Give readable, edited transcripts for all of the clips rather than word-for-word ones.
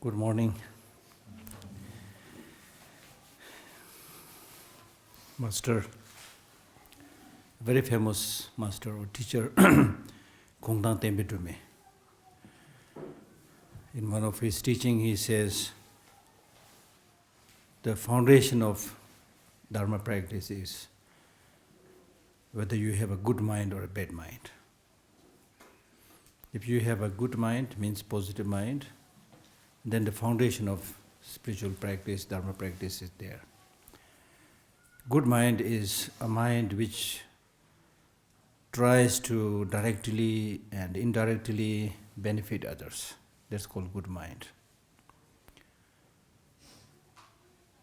Good morning. Master, very famous master or teacher, Kongdang Tempe Dume. In one of his teaching, he says, the foundation of Dharma practice is whether you have a good mind or a bad mind. If you have a good mind, means positive mind, then the foundation of spiritual practice, Dharma practice is there. Good mind is a mind which tries to directly and indirectly benefit others. That's called good mind.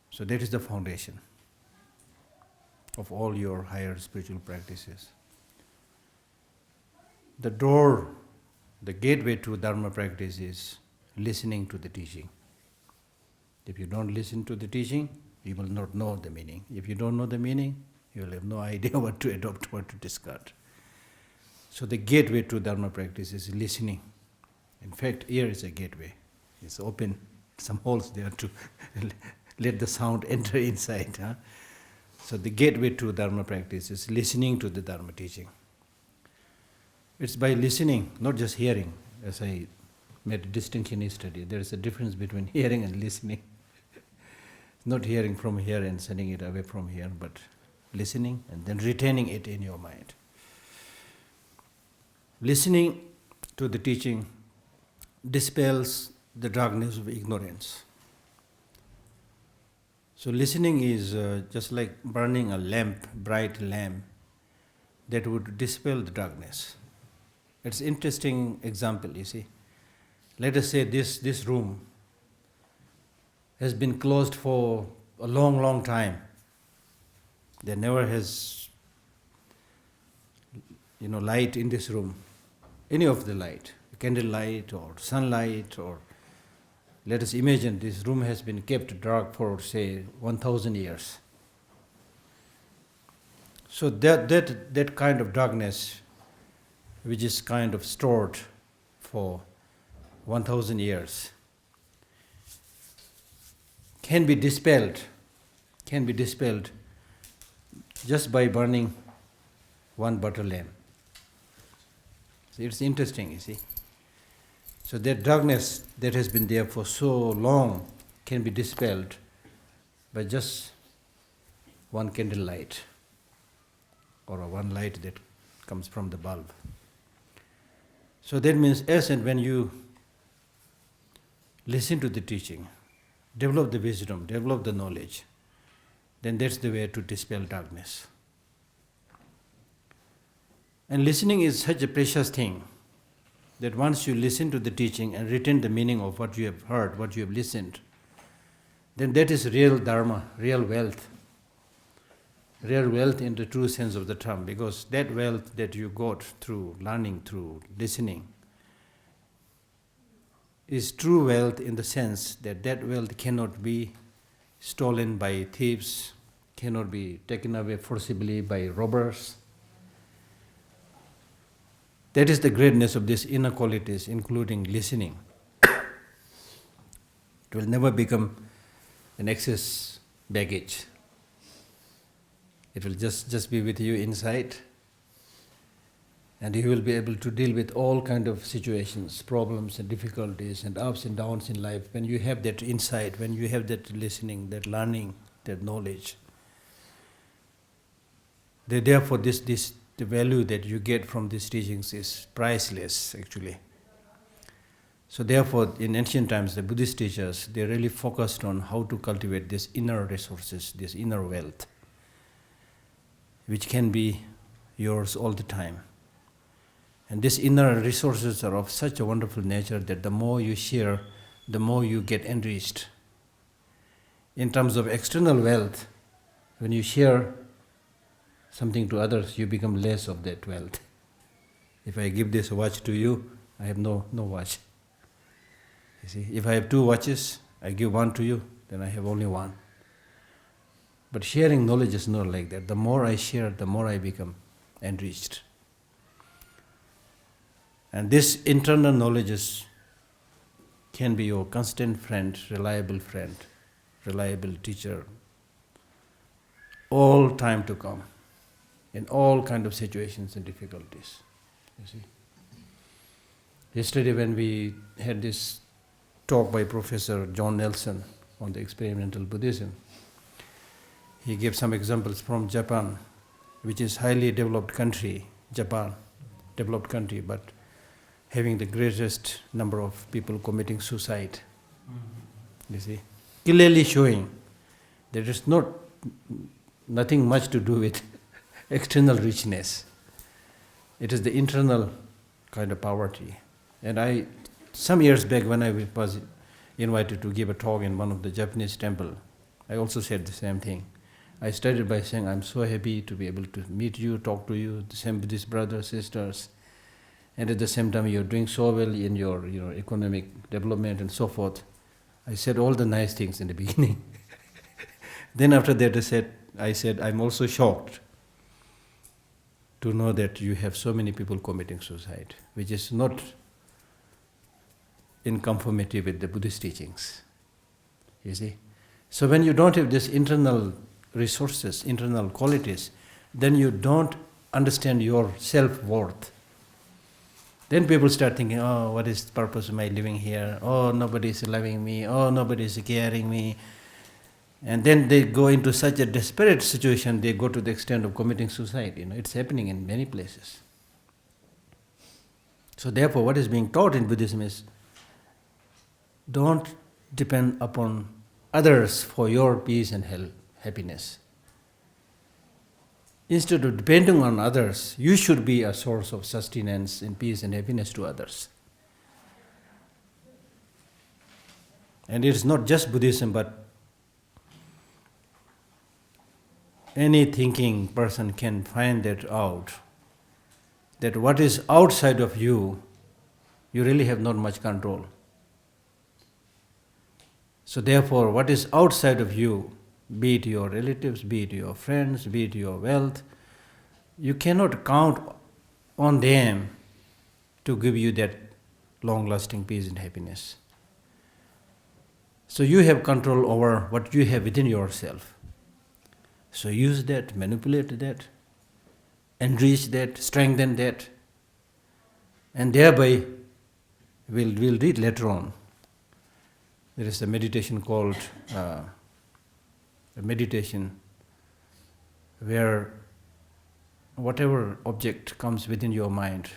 So that is the foundation of all your higher spiritual practices. The door, the gateway to Dharma practice is listening to the teaching. If you don't listen to the teaching, you will not know the meaning. If you don't know the meaning, you will have no idea what to adopt, what to discard. So the gateway to Dharma practice is listening. In fact, ear is a gateway. It's open, some holes there to let the sound enter inside. Huh? So the gateway to Dharma practice is listening to the Dharma teaching. It's by listening, not just hearing. As I made a distinction yesterday, there is a difference between hearing and listening. Not hearing from here and sending it away from here, but listening and then retaining it in your mind. Listening to the teaching dispels the darkness of ignorance. So listening is just like burning a lamp, bright lamp, that would dispel the darkness. It's an interesting example, you see. Let us say this room has been closed for a long, long time. There never has, light in this room. Any of the light, candle light or sunlight, or let us imagine this room has been kept dark for, say, 1,000 years. So that kind of darkness, which is kind of stored for 1,000 years, can be dispelled just by burning one butter lamp. So it's interesting, you see. So that darkness that has been there for so long can be dispelled by just one candle light or one light that comes from the bulb. So that means, as and when you listen to the teaching, develop the wisdom, develop the knowledge, then that's the way to dispel darkness. And listening is such a precious thing that once you listen to the teaching and retain the meaning of what you have heard, what you have listened, then that is real dharma, real wealth in the true sense of the term, because that wealth that you got through learning, through listening, is true wealth in the sense that that wealth cannot be stolen by thieves, cannot be taken away forcibly by robbers. That is the greatness of these inner qualities, including listening. It will never become an excess baggage. It will just be with you inside, and you will be able to deal with all kind of situations, problems and difficulties and ups and downs in life when you have that insight, when you have that listening, that learning, that knowledge. Therefore, the value that you get from these teachings is priceless, actually. So therefore, in ancient times, the Buddhist teachers, they really focused on how to cultivate these inner resources, this inner wealth, which can be yours all the time. And these inner resources are of such a wonderful nature that the more you share, the more you get enriched. In terms of external wealth, when you share something to others, you become less of that wealth. If I give this watch to you, I have no watch. You see, if I have 2 watches, I give one to you, then I have only one. But sharing knowledge is not like that. The more I share, the more I become enriched. And this internal knowledge can be your constant friend, reliable teacher, all time to come, in all kind of situations and difficulties. You see. Yesterday when we had this talk by Professor John Nelson on the experimental Buddhism, he gave some examples from Japan, which is highly developed country, Japan, developed country, but having the greatest number of people committing suicide. You see, clearly showing there is nothing much to do with external richness. It is the internal kind of poverty. And some years back when I was invited to give a talk in one of the Japanese temple, I also said the same thing. I started by saying, I'm so happy to be able to meet you, talk to you, the same Buddhist brothers, sisters, and at the same time you're doing so well in your economic development and so forth. I said all the nice things in the beginning. Then after that I said, I'm also shocked to know that you have so many people committing suicide, which is not in conformity with the Buddhist teachings. You see? So when you don't have this internal resources, internal qualities, then you don't understand your self-worth. Then people start thinking, oh, what is the purpose of my living here? Oh, nobody is loving me. Oh, nobody is caring me. And then they go into such a desperate situation, they go to the extent of committing suicide. It's happening in many places. So therefore, what is being taught in Buddhism is, don't depend upon others for your peace and happiness. Instead of depending on others, you should be a source of sustenance and peace and happiness to others. And it's not just Buddhism, but any thinking person can find that out, that what is outside of you, you really have not much control. So therefore, what is outside of you, be it your relatives, be it your friends, be it your wealth, you cannot count on them to give you that long-lasting peace and happiness. So you have control over what you have within yourself. So use that, manipulate that, enrich that, strengthen that, and thereby we'll read later on. There is a meditation called a meditation where whatever object comes within your mind,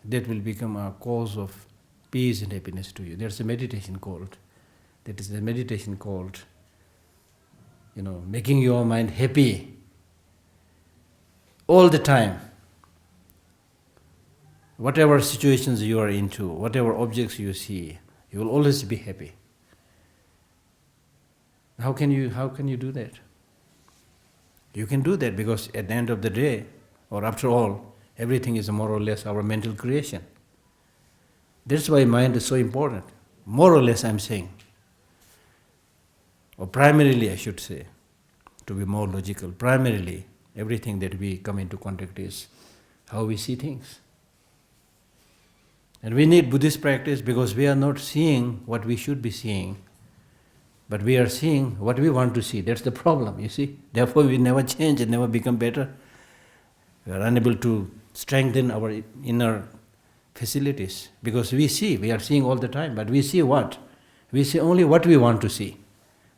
that will become a cause of peace and happiness to you. There's a meditation called, making your mind happy all the time. Whatever situations you are into, whatever objects you see, you will always be happy. How can you do that? You can do that because at the end of the day, or after all, everything is more or less our mental creation. That's why mind is so important. More or less, I'm saying. Or primarily, I should say, to be more logical. Primarily, everything that we come into contact is how we see things. And we need Buddhist practice because we are not seeing what we should be seeing, but we are seeing what we want to see. That's the problem, you see. Therefore, we never change and never become better. We are unable to strengthen our inner facilities because we are seeing all the time, but we see what? We see only what we want to see,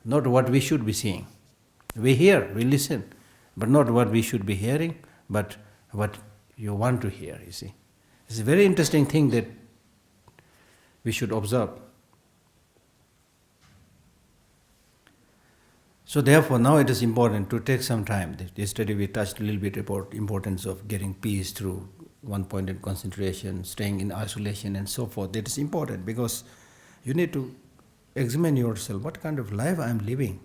not what we should be seeing. We hear, we listen, but not what we should be hearing, but what you want to hear, you see. It's a very interesting thing that we should observe. So therefore, now it is important to take some time. Yesterday we touched a little bit about importance of getting peace through one-pointed concentration, staying in isolation and so forth. That is important because you need to examine yourself. What kind of life I am living?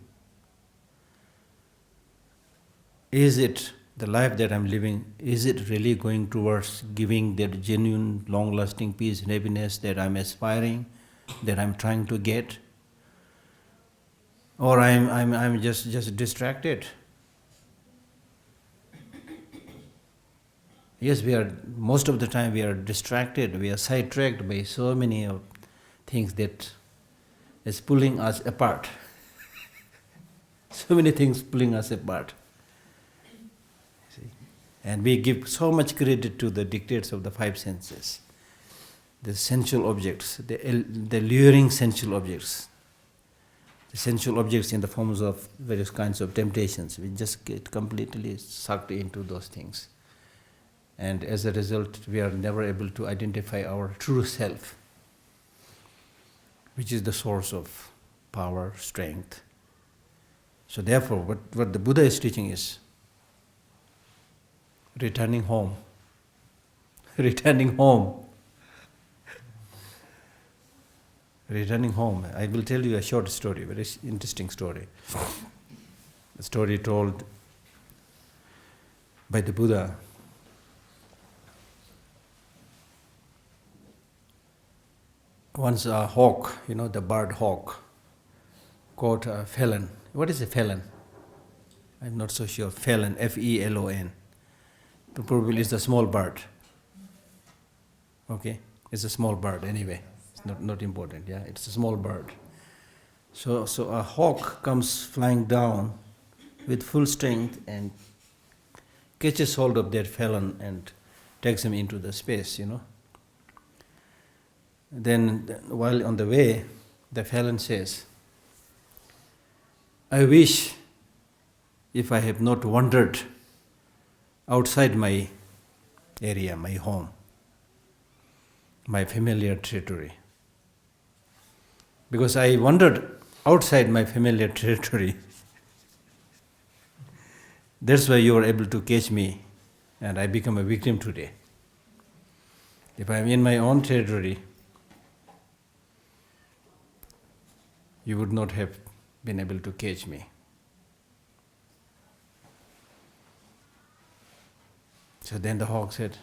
Is it the life that I am living, is it really going towards giving that genuine, long-lasting peace and happiness that I am aspiring, that I am trying to get? Or I'm just distracted. Yes, most of the time we are distracted, we are sidetracked by so many things that is pulling us apart. So many things pulling us apart. See? And we give so much credit to the dictates of the five senses, the sensual objects, the luring sensual objects, the sensual objects in the forms of various kinds of temptations. We just get completely sucked into those things. And as a result, we are never able to identify our true self, which is the source of power, strength. So therefore, what the Buddha is teaching is returning home. Returning home. Returning home. I will tell you a short story, very interesting story. A story told by the Buddha. Once a hawk, the bird hawk, caught a felon. What is a felon? I'm not so sure. Felon, F-E-L-O-N. Probably it's a small bird. Okay? It's a small bird anyway. It's not important, yeah? It's a small bird. So a hawk comes flying down with full strength and catches hold of that felon and takes him into the space, Then, while on the way, the felon says, I wish if I have not wandered outside my area, my home, my familiar territory. Because I wandered outside my familiar territory. That's why you were able to catch me and I become a victim today. If I am in my own territory, you would not have been able to catch me. So then the hawk said,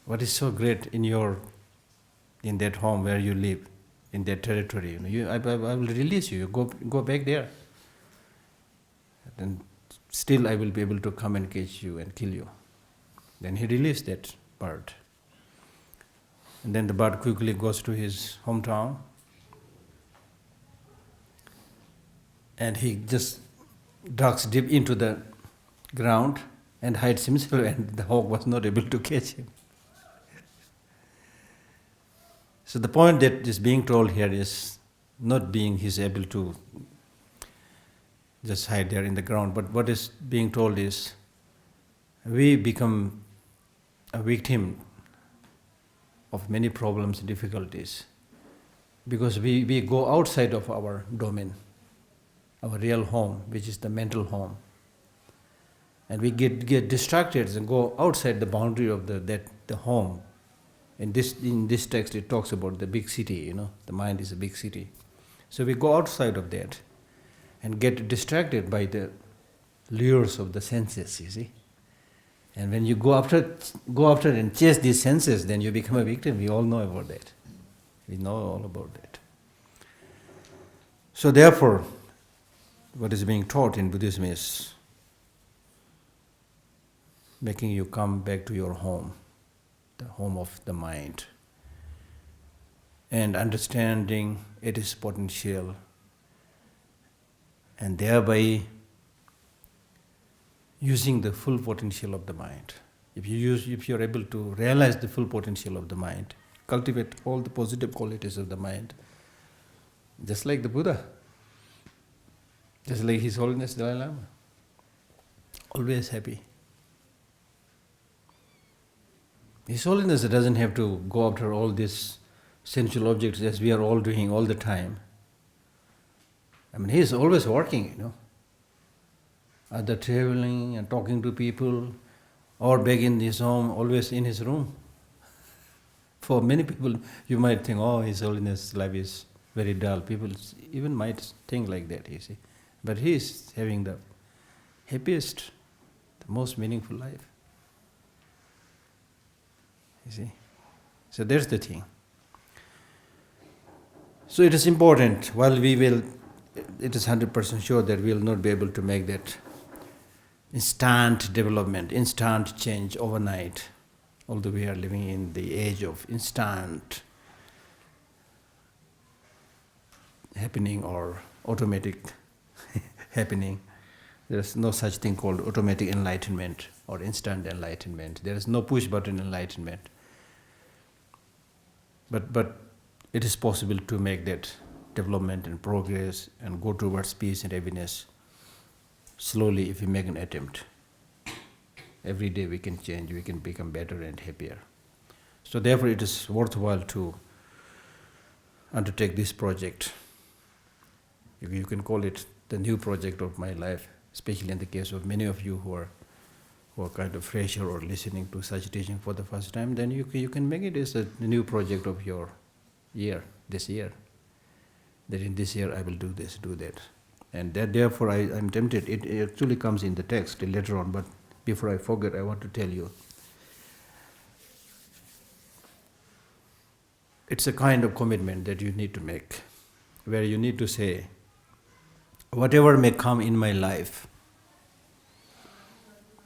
what is so great in that home where you live, in that territory? I will release you. Go back there. Then still I will be able to come and catch you and kill you. Then he released that bird. And then the bird quickly goes to his hometown. And he just ducks deep into the ground and hides himself, and the hawk was not able to catch him. So the point that is being told here is not being he's able to just hide there in the ground, but what is being told is we become a victim of many problems and difficulties because we go outside of our domain, our real home, which is the mental home. And we get distracted and go outside the boundary of the home. In this text it talks about the big city, the mind is a big city. So we go outside of that and get distracted by the lures of the senses, you see. And when you go after and chase these senses, then you become a victim. We all know about that. We know all about that. So therefore, what is being taught in Buddhism is making you come back to your home, the home of the mind, and understanding its potential, and thereby using the full potential of the mind. If you are able to realize the full potential of the mind, cultivate all the positive qualities of the mind, just like the Buddha, just like His Holiness Dalai Lama, always happy. His Holiness doesn't have to go after all these sensual objects as we are all doing all the time. He is always working, either traveling and talking to people, or back in his home, always in his room. For many people, you might think, oh, His Holiness' life is very dull. People even might think like that, you see. But he is having the happiest, the most meaningful life. You see? So that's the thing. So it is important, while it is 100% sure that we will not be able to make that instant development, instant change overnight, although we are living in the age of instant happening or automatic happening. There is no such thing called automatic enlightenment or instant enlightenment. There is no push button enlightenment. But it is possible to make that development and progress and go towards peace and happiness slowly if we make an attempt. Every day we can change, we can become better and happier. So therefore it is worthwhile to undertake this project. You can call it the new project of my life, especially in the case of many of you who are kind of fresher or listening to such teaching for the first time, then you can make it as a new project of your year, this year. That in this year I will do this, do that. And that therefore I'm tempted, it actually comes in the text later on, but before I forget, I want to tell you. It's a kind of commitment that you need to make, where you need to say, whatever may come in my life,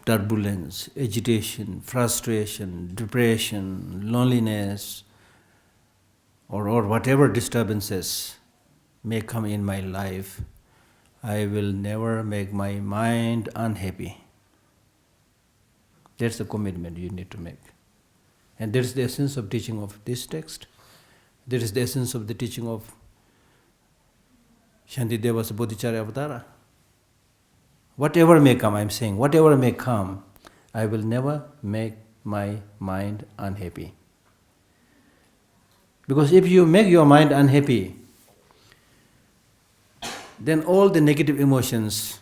turbulence, agitation, frustration, depression, loneliness, or whatever disturbances may come in my life, I will never make my mind unhappy. That's the commitment you need to make. And that's the essence of teaching of this text. That is the essence of the teaching of Shantideva's Bodhicharya Avatara. Whatever may come, I'm saying, whatever may come, I will never make my mind unhappy. Because if you make your mind unhappy, then all the negative emotions,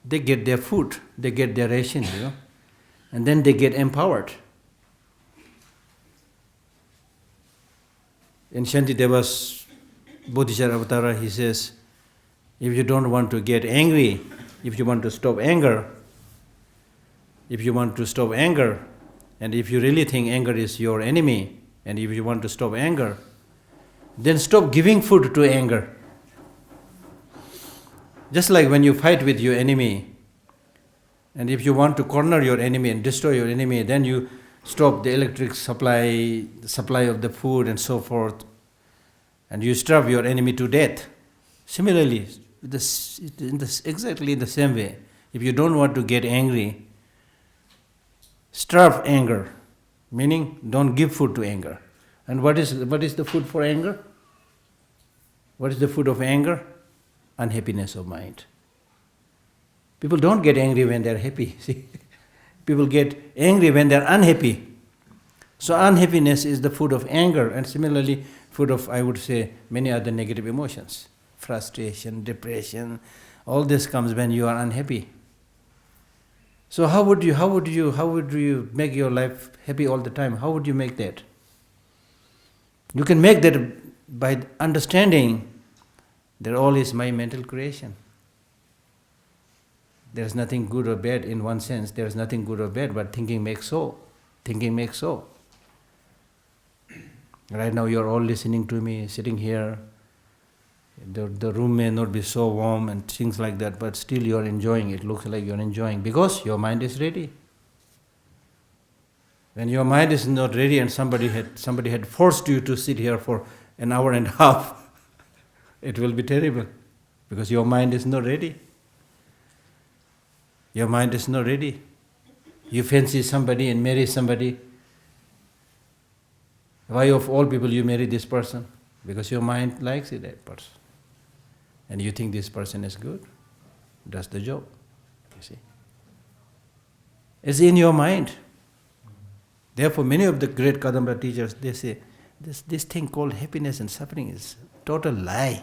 they get their food, they get their ration, and then they get empowered. In Shantideva's Bodhicharya Avatara, he says, if you don't want to get angry, if you want to stop anger, and if you really think anger is your enemy, and if you want to stop anger, then stop giving food to anger. Just like when you fight with your enemy, and if you want to corner your enemy and destroy your enemy, then you stop the electric supply, the supply of the food and so forth, and you starve your enemy to death. Similarly, exactly in the same way, if you don't want to get angry, starve anger, meaning don't give food to anger. And what is the food for anger? What is the food of anger? Unhappiness of mind. People don't get angry when they're happy. See, people get angry when they're unhappy. So unhappiness is the food of anger, and similarly food of, I would say, many other negative emotions. Frustration, depression, all this comes when you are unhappy. So how would you make your life happy all the time? How would you make that? You can make that by understanding that all is my mental creation. There is nothing good or bad in one sense. There is nothing good or bad, but thinking makes so. Thinking makes so. Right now you are all listening to me, sitting here. The room may not be so warm and things like that, but still you are enjoying. It looks like you are enjoying because your mind is ready. When your mind is not ready and somebody had forced you to sit here for an hour and a half, it will be terrible because your mind is not ready. Your mind is not ready. You fancy somebody and marry somebody. Why of all people you marry this person? Because your mind likes it, that person. And you think this person is good, does the job, you see. It's in your mind. Therefore, many of the great Kadamba teachers, they say, this thing called happiness and suffering is total lie.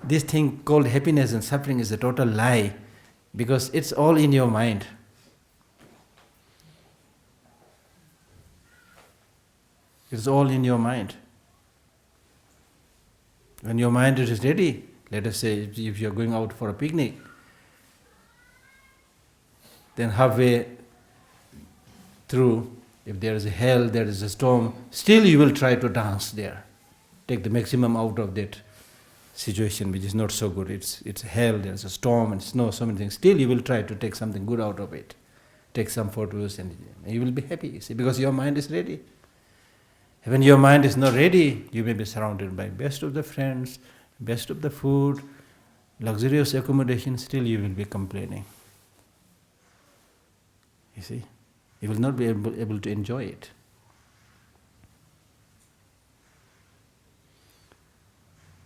This thing called happiness and suffering is a total lie, because it's all in your mind. It's all in your mind. When your mind is ready, let us say if you are going out for a picnic, then halfway through, if there is a hail, there is a storm, still you will try to dance there. Take the maximum out of that situation which is not so good. It's hail, there is a storm and snow, so many things. Still you will try to take something good out of it. Take some photos and you will be happy, you see, because your mind is ready. When your mind is not ready, you may be surrounded by best of the friends, best of the food, luxurious accommodation, still you will be complaining. You see? You will not be able to enjoy it.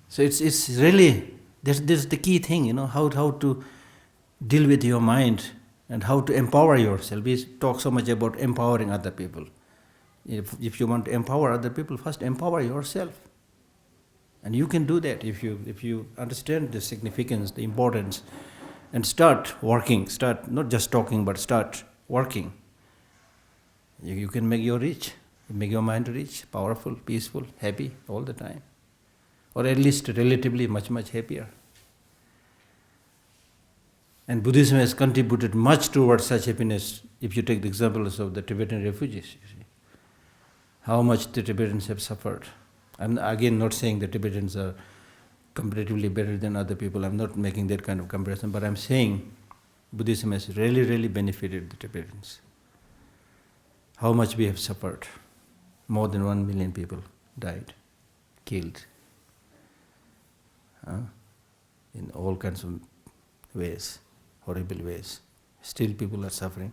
So it's really, that's the key thing, how to deal with your mind and how to empower yourself. We talk so much about empowering other people. If you want to empower other people, first empower yourself. And you can do that if you understand the significance, the importance, and start working, start not just talking, but start working. You can make your mind rich, powerful, peaceful, happy all the time. Or at least relatively much, much happier. And Buddhism has contributed much towards such happiness, if you take the examples of the Tibetan refugees. You see how much the Tibetans have suffered. I'm again not saying the Tibetans are comparatively better than other people. I'm not making that kind of comparison, but I'm saying Buddhism has really, really benefited the Tibetans. How much we have suffered. More than 1 million people died, killed. In all kinds of ways, horrible ways. Still people are suffering.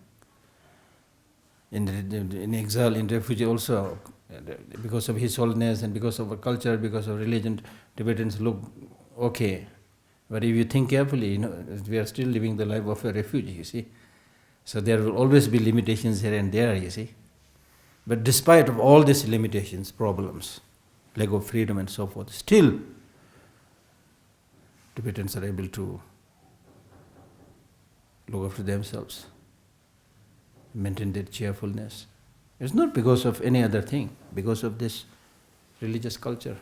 In exile, in refugee also, because of His Holiness and because of our culture, because of religion, Tibetans look okay. But if you think carefully, we are still living the life of a refugee, you see. So there will always be limitations here and there, you see. But despite of all these limitations, problems, lack of freedom and so forth, still Tibetans are able to look after themselves, maintain their cheerfulness. It's not because of any other thing, because of this religious culture,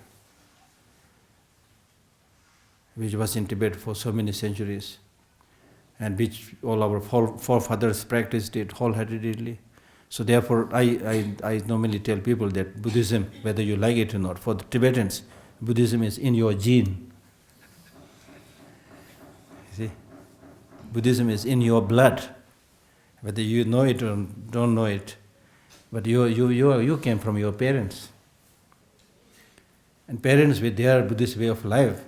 which was in Tibet for so many centuries, and which all our forefathers practiced it wholeheartedly. So therefore, I normally tell people that Buddhism, whether you like it or not, for the Tibetans, Buddhism is in your gene. See, Buddhism is in your blood, whether you know it or don't know it. But you came from your parents, and parents with their Buddhist way of life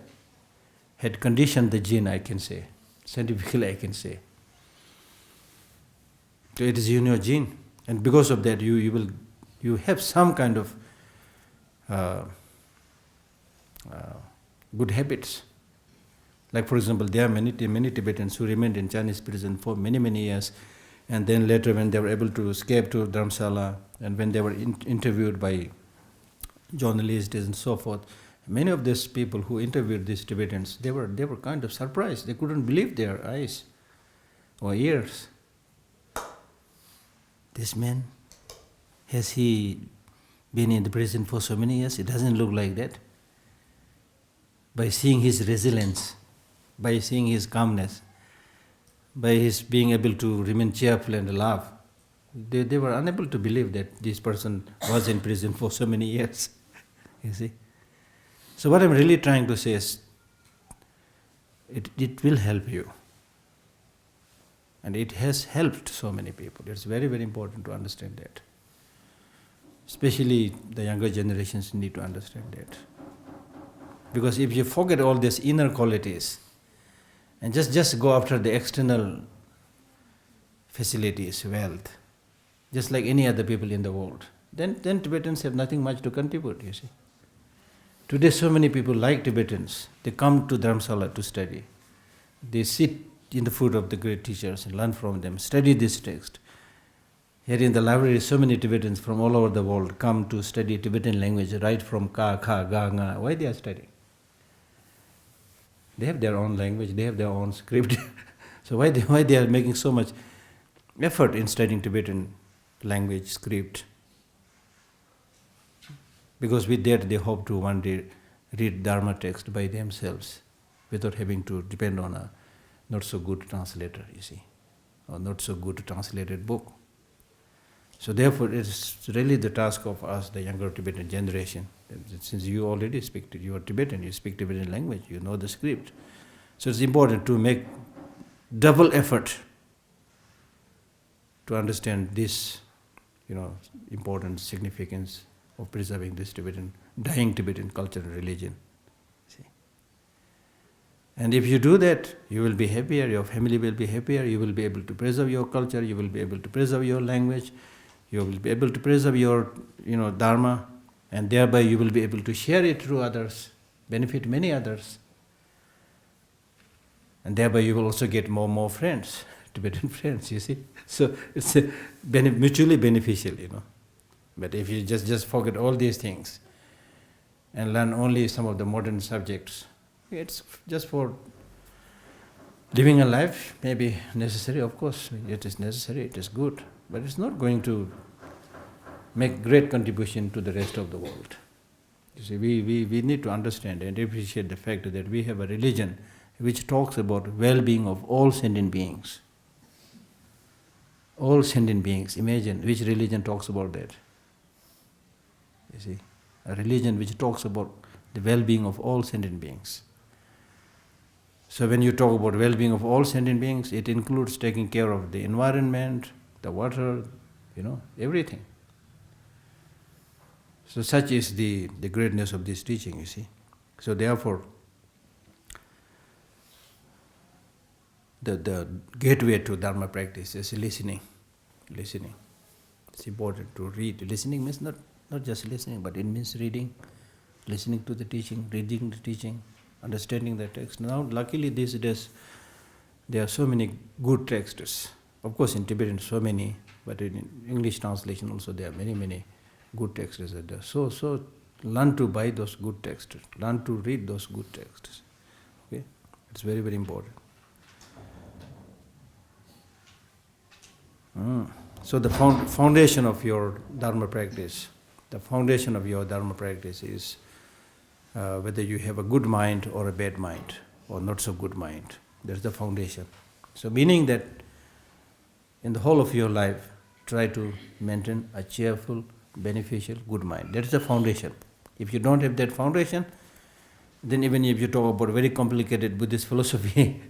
had conditioned the gene. I can say, scientifically, I can say. So it is in your gene, and because of that, you have some kind of good habits. Like, for example, there are many Tibetans who remained in Chinese prison for many, many years, and then later when they were able to escape to Dharamsala, and when they were interviewed by journalists and so forth, many of these people who interviewed these Tibetans, they were kind of surprised. They couldn't believe their eyes or ears. This man, has he been in the prison for so many years? It doesn't look like that. By seeing his resilience, by seeing his calmness, by his being able to remain cheerful and laugh, they were unable to believe that this person was in prison for so many years. You see? So what I'm really trying to say is, it will help you. And it has helped so many people. It's very, very important to understand that. Especially the younger generations need to understand that. Because if you forget all these inner qualities, and just go after the external facilities, wealth, just like any other people in the world, then Tibetans have nothing much to contribute, you see. Today so many people like Tibetans, they come to Dharamsala to study. They sit in the foot of the great teachers and learn from them, study this text. Here in the library, so many Tibetans from all over the world come to study Tibetan language, right from Ka, Kha, Ga, Nga. Why they are studying? They have their own language, they have their own script. So why they are making so much effort in studying Tibetan language, script? Because with that they hope to one day read Dharma text by themselves without having to depend on a not so good translator, you see, or not so good translated book. So therefore it is really the task of us, the younger Tibetan generation, since you already speak, you are Tibetan, you speak Tibetan language, you know the script. So it's important to make double effort to understand this, important significance of preserving this dying Tibetan culture and religion. See? And if you do that, you will be happier, your family will be happier, you will be able to preserve your culture, you will be able to preserve your language, you will be able to preserve your dharma, and thereby you will be able to share it to others, benefit many others. And thereby you will also get more friends, Tibetan friends, you see. So it's mutually beneficial, But if you just forget all these things and learn only some of the modern subjects, it's just for living a life, maybe necessary, of course, it is necessary, it is good, but it's not going to make great contribution to the rest of the world. You see, we need to understand and appreciate the fact that we have a religion which talks about well-being of all sentient beings. All sentient beings. Imagine which religion talks about that. You see, a religion which talks about the well-being of all sentient beings. So when you talk about well-being of all sentient beings, it includes taking care of the environment, the water, everything. So such is the greatness of this teaching, you see. So therefore, the gateway to Dharma practice is listening. Listening. It's important to read. Listening means not just listening, but it means reading, listening to the teaching, reading the teaching, understanding the text. Now, luckily these days, there are so many good texts. Of course, in Tibetan, so many, but in English translation also there are many good texts. So learn to buy those good texts. Learn to read those good texts. Okay, it's very, very important. So the foundation of your Dharma practice, is whether you have a good mind or a bad mind, or not so good mind. That's the foundation. So meaning that in the whole of your life, try to maintain a cheerful, beneficial, good mind. That's the foundation. If you don't have that foundation, then even if you talk about very complicated Buddhist philosophy,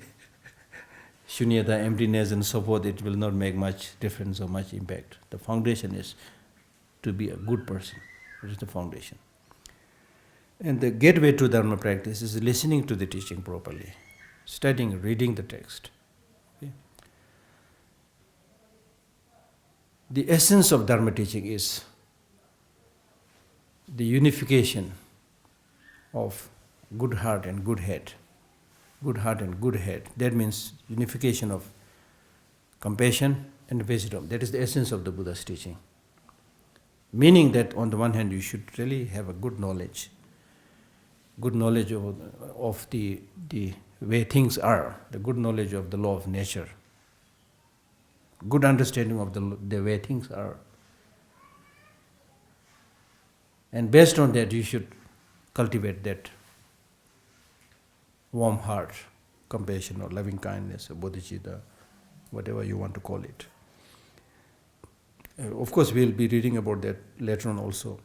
shunyata, emptiness and so forth, it will not make much difference or much impact. The foundation is to be a good person. That is the foundation. And the gateway to Dharma practice is listening to the teaching properly, studying, reading the text. Okay? The essence of Dharma teaching is the unification of good heart and good head. Good heart and good head. That means unification of compassion and wisdom. That is the essence of the Buddha's teaching. Meaning that on the one hand you should really have a good knowledge of the way things are, the good knowledge of the law of nature, good understanding of the way things are. And based on that you should cultivate that warm heart, compassion or loving kindness or bodhicitta, whatever you want to call it. Of course, we'll be reading about that later on also.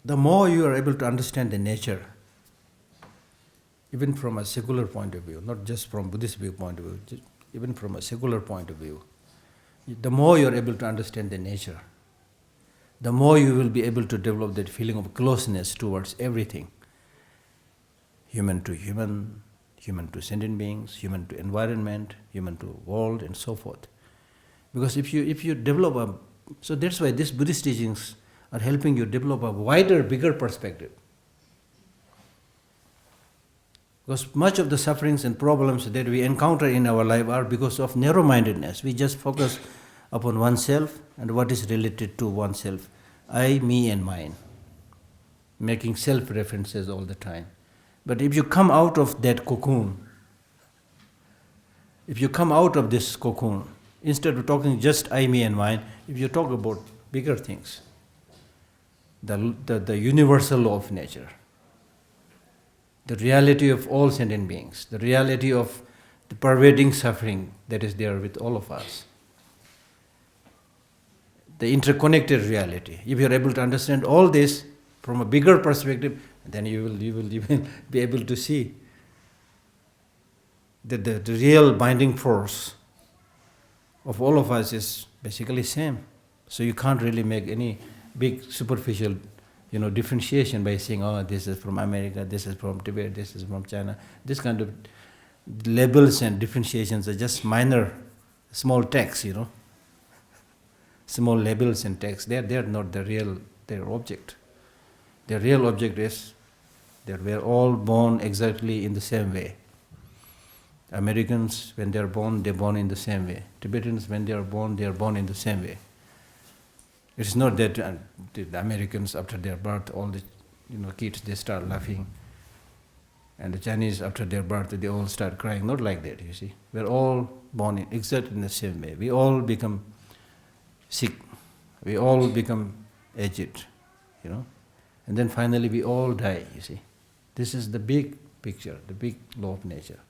The more you are able to understand the nature, even from a secular point of view, not just from Buddhist point of view, even from a secular point of view, the more you are able to understand the nature, the more you will be able to develop that feeling of closeness towards everything. Human to human, human to sentient beings, human to environment, human to world, and so forth. Because if you develop so that's why these Buddhist teachings are helping you develop a wider, bigger perspective. Because much of the sufferings and problems that we encounter in our life are because of narrow-mindedness. We just focus upon oneself and what is related to oneself. I, me, and mine. Making self-references all the time. But if you come out of that cocoon, instead of talking just I, me and mine, if you talk about bigger things, the universal law of nature, the reality of all sentient beings, the reality of the pervading suffering that is there with all of us, the interconnected reality. If you are able to understand all this from a bigger perspective, then you will be able to see that the real binding force of all of us is basically same. So you can't really make any big superficial, differentiation by saying, oh, this is from America, this is from Tibet, this is from China. This kind of labels and differentiations are just minor, small text, small labels and text. They're not their object. Their real object is that we are all born exactly in the same way. Americans, when they are born in the same way. Tibetans, when they are born in the same way. It's not that the Americans, after their birth, all the kids, they start laughing. And the Chinese, after their birth, they all start crying. Not like that, you see. We're all born exactly in the same way. We all become sick. We all become aged, And then finally we all die, you see. This is the big picture, the big law of nature.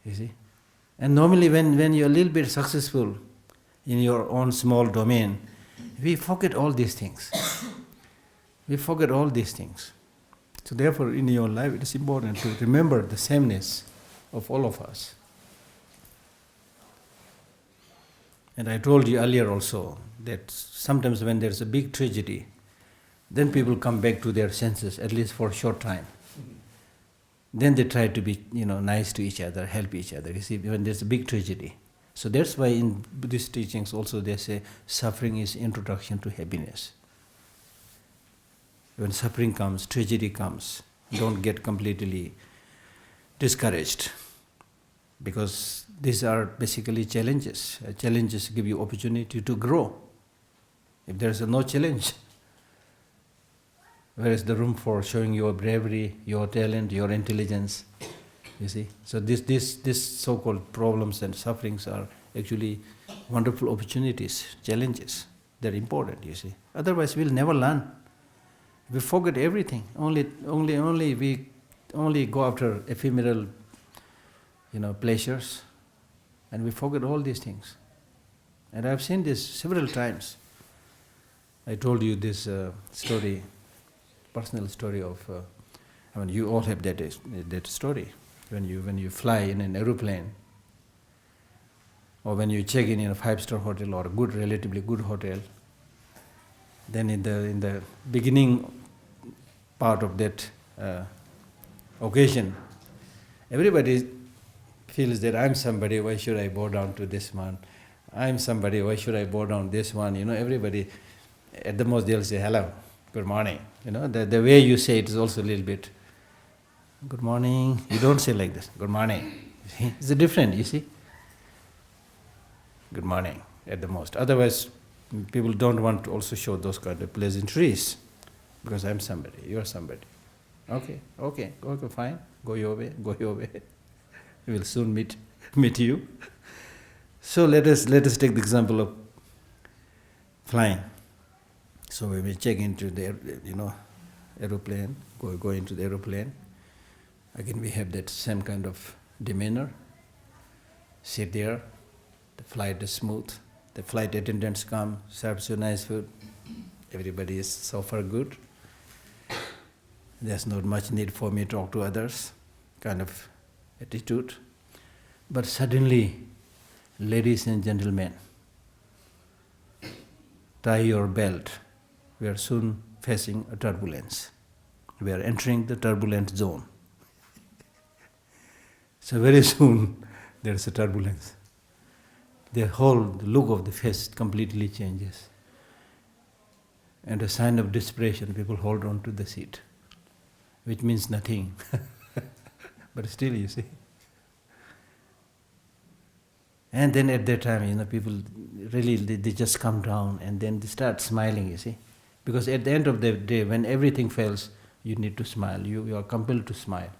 You see? And normally when you're a little bit successful in your own small domain, we forget all these things. We forget all these things. So therefore, in your life, it is important to remember the sameness of all of us. And I told you earlier also that sometimes when there's a big tragedy, then people come back to their senses, at least for a short time. Then they try to be, nice to each other, help each other. You see, when there's a big tragedy. So that's why in Buddhist teachings also they say suffering is introduction to happiness. When suffering comes, tragedy comes, don't get completely discouraged. Because these are basically challenges. Challenges give you opportunity to grow. If there's no challenge, where is the room for showing your bravery, your talent, your intelligence? You see? So this so-called problems and sufferings are actually wonderful opportunities, challenges. They're important, you see. Otherwise we'll never learn. We forget everything. We go after ephemeral, pleasures, and we forget all these things. And I've seen this several times. I told you this story, personal story of. You all have that story. When you fly in an aeroplane, or when you check in a 5-star hotel or a relatively good hotel, then in the beginning part of that occasion, everybody feels that I'm somebody, why should I bow down to this one? I'm somebody, why should I bow down this one? Everybody, at the most they'll say, hello, good morning. The way you say it is also a little bit, good morning. You don't say like this, good morning. It's different, you see. Good morning, at the most. Otherwise, people don't want to also show those kind of pleasantries. Because I'm somebody, you're somebody. Okay, fine. Go your way. We will soon meet you. So let us take the example of flying. So when we check into the aeroplane, go into the aeroplane, again we have that same kind of demeanor. Sit there, the flight is smooth, the flight attendants come, serves you nice food, everybody is so far good. There's not much need for me to talk to others, kind of attitude. But suddenly, ladies and gentlemen, tie your belt. We are soon facing a turbulence. We are entering the turbulent zone. So very soon, there is a turbulence. The look of the face completely changes. And a sign of desperation, people hold on to the seat, which means nothing. But still, you see. And then at that time, people really, they just come down and then they start smiling, you see. Because at the end of the day, when everything fails, you need to smile. You are compelled to smile.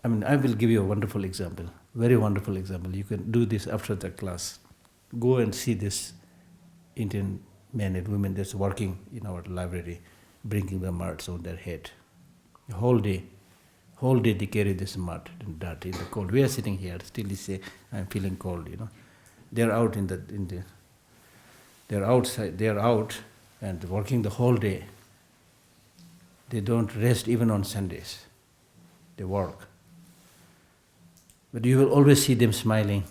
I will give you a wonderful example, very wonderful example. You can do this after the class. Go and see this Indian men and women that's working in our library, bringing the mud on their head. The whole day they carry this mud and dirt in the cold. We are sitting here, still they say, I'm feeling cold, They're out they're outside, they're out and working the whole day. They don't rest even on Sundays. They work. But you will always see them smiling.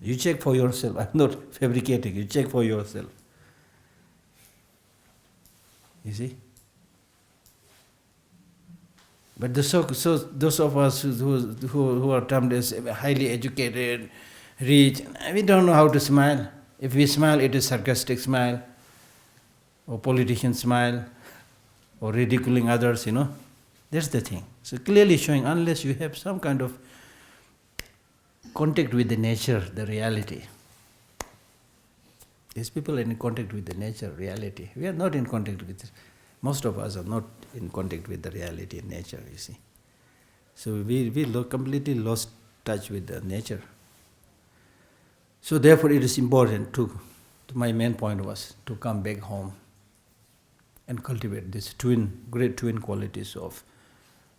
You check for yourself. I'm not fabricating. You check for yourself. You see? But those of us who are termed as highly educated, rich, we don't know how to smile. If we smile, it is sarcastic smile, or politician smile, or ridiculing others, That's the thing. So clearly showing, unless you have some kind of contact with the nature, the reality. These people are in contact with the nature, reality. We are not in contact with it. Most of us are not in contact with the reality and nature, you see. So we completely lost touch with the nature. So therefore it is important my main point was to come back home and cultivate these great twin qualities of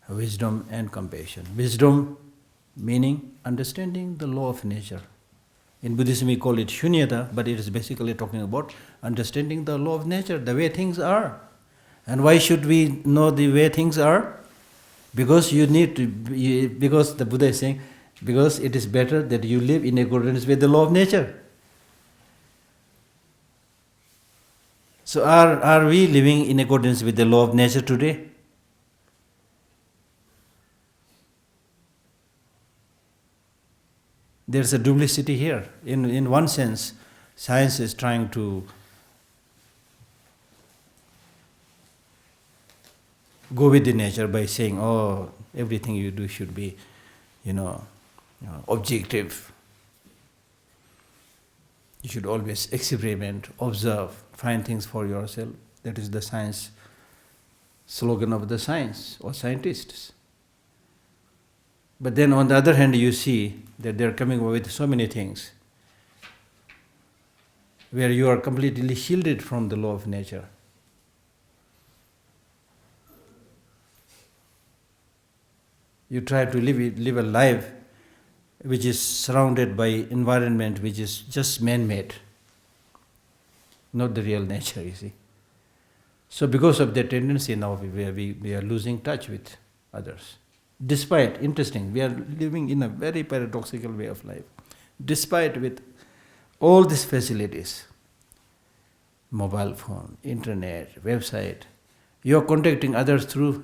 wisdom and compassion. Wisdom meaning understanding the law of nature. In Buddhism we call it shunyata, but it is basically talking about understanding the law of nature, the way things are. And why should we know the way things are? Because because the Buddha is saying, because it is better that you live in accordance with the law of nature. So are we living in accordance with the law of nature today? There's a duplicity here. In one sense, science is trying to go with the nature by saying, everything you do should be, objective. You should always experiment, observe, find things for yourself. That is the science slogan of the science or scientists. But then on the other hand, you see that they are coming up with so many things where you are completely shielded from the law of nature. You try to live a life which is surrounded by environment which is just man-made, not the real nature, you see. So because of that tendency now we are losing touch with others. Despite, interesting, we are living in a very paradoxical way of life. Despite with all these facilities, mobile phone, internet, website, you are contacting others through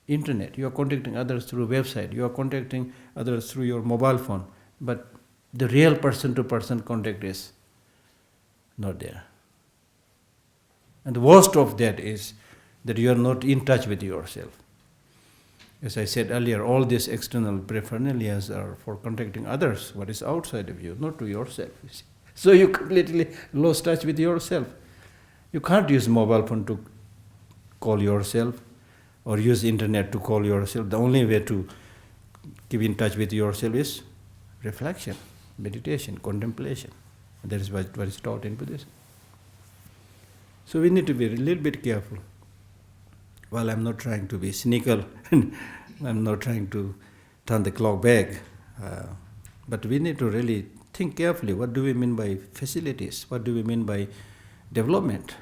internet, you are contacting others through website, you are contacting others through your mobile phone, but the real person-to-person contact is not there. And the worst of that is that you are not in touch with yourself. As I said earlier, all these external paraphernalias are for contacting others, what is outside of you, not to yourself. You see. So you completely lost touch with yourself. You can't use mobile phone to call yourself or use internet to call yourself. The only way to keep in touch with yourself is reflection, meditation, contemplation. And that is what is taught in Buddhism. So we need to be a little bit careful. While I'm not trying to be cynical, I'm not trying to turn the clock back, but we need to really think carefully. What do we mean by facilities? What do we mean by development?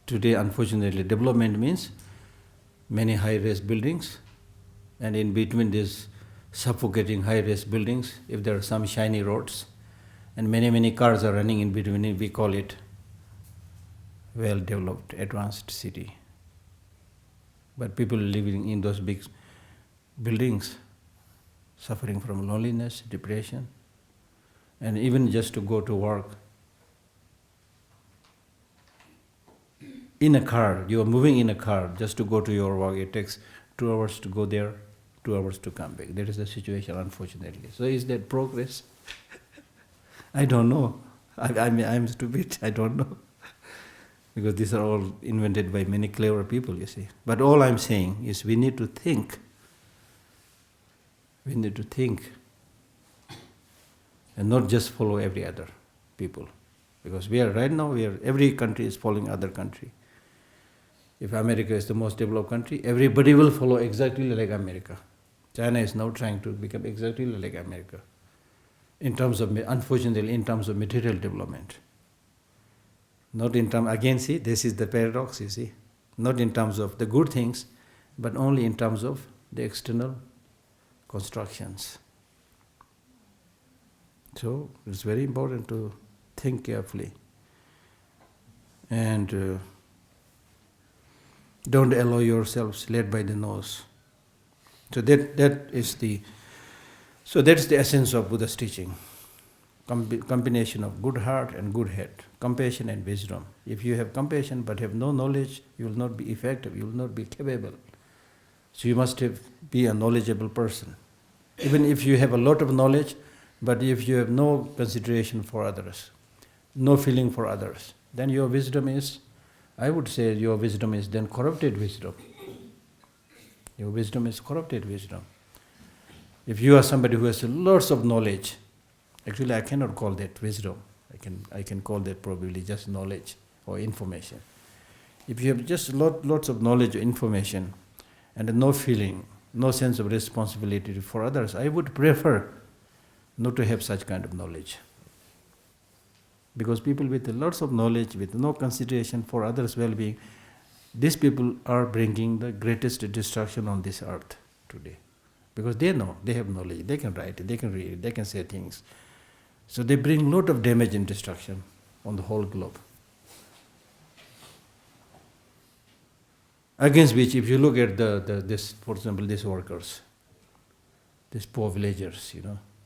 Today, unfortunately, development means many high-rise buildings, and in between these suffocating high-rise buildings, if there are some shiny roads, and many cars are running in between, we call it well-developed, advanced city. But people living in those big buildings, suffering from loneliness, depression, and even just to go to work. In a car, you are moving in a car just to go to your work. It takes 2 hours to go there, 2 hours to come back. That is the situation, unfortunately. So is that progress? I don't know. I'm stupid. I don't know. Because these are all invented by many clever people, you see. But all I'm saying is we need to think. We need to think. And not just follow every other people. Because every country is following other country. If America is the most developed country, everybody will follow exactly like America. China is now trying to become exactly like America. Unfortunately, in terms of material development. Not in terms, again see, this is the paradox, you see. Not in terms of the good things, but only in terms of the external constructions. So it's very important to think carefully and don't allow yourselves led by the nose. So that's the essence of Buddha's teaching. Combination of good heart and good head, compassion and wisdom. If you have compassion but have no knowledge, you will not be effective, you will not be capable. So you must be a knowledgeable person. Even if you have a lot of knowledge, but if you have no consideration for others, no feeling for others, then your wisdom is, I would say your wisdom is then corrupted wisdom. Your wisdom is corrupted wisdom. If you are somebody who has lots of knowledge, actually I cannot call that wisdom. I can call that probably just knowledge or information. If you have just lots of knowledge or information and no feeling, no sense of responsibility for others, I would prefer not to have such kind of knowledge. Because people with lots of knowledge, with no consideration for others' well-being, these people are bringing the greatest destruction on this earth today. Because they know, they have knowledge, they can write it, they can read it, they can say things. So they bring a lot of damage and destruction on the whole globe. Against which, if you look at this, for example, these workers, these poor villagers,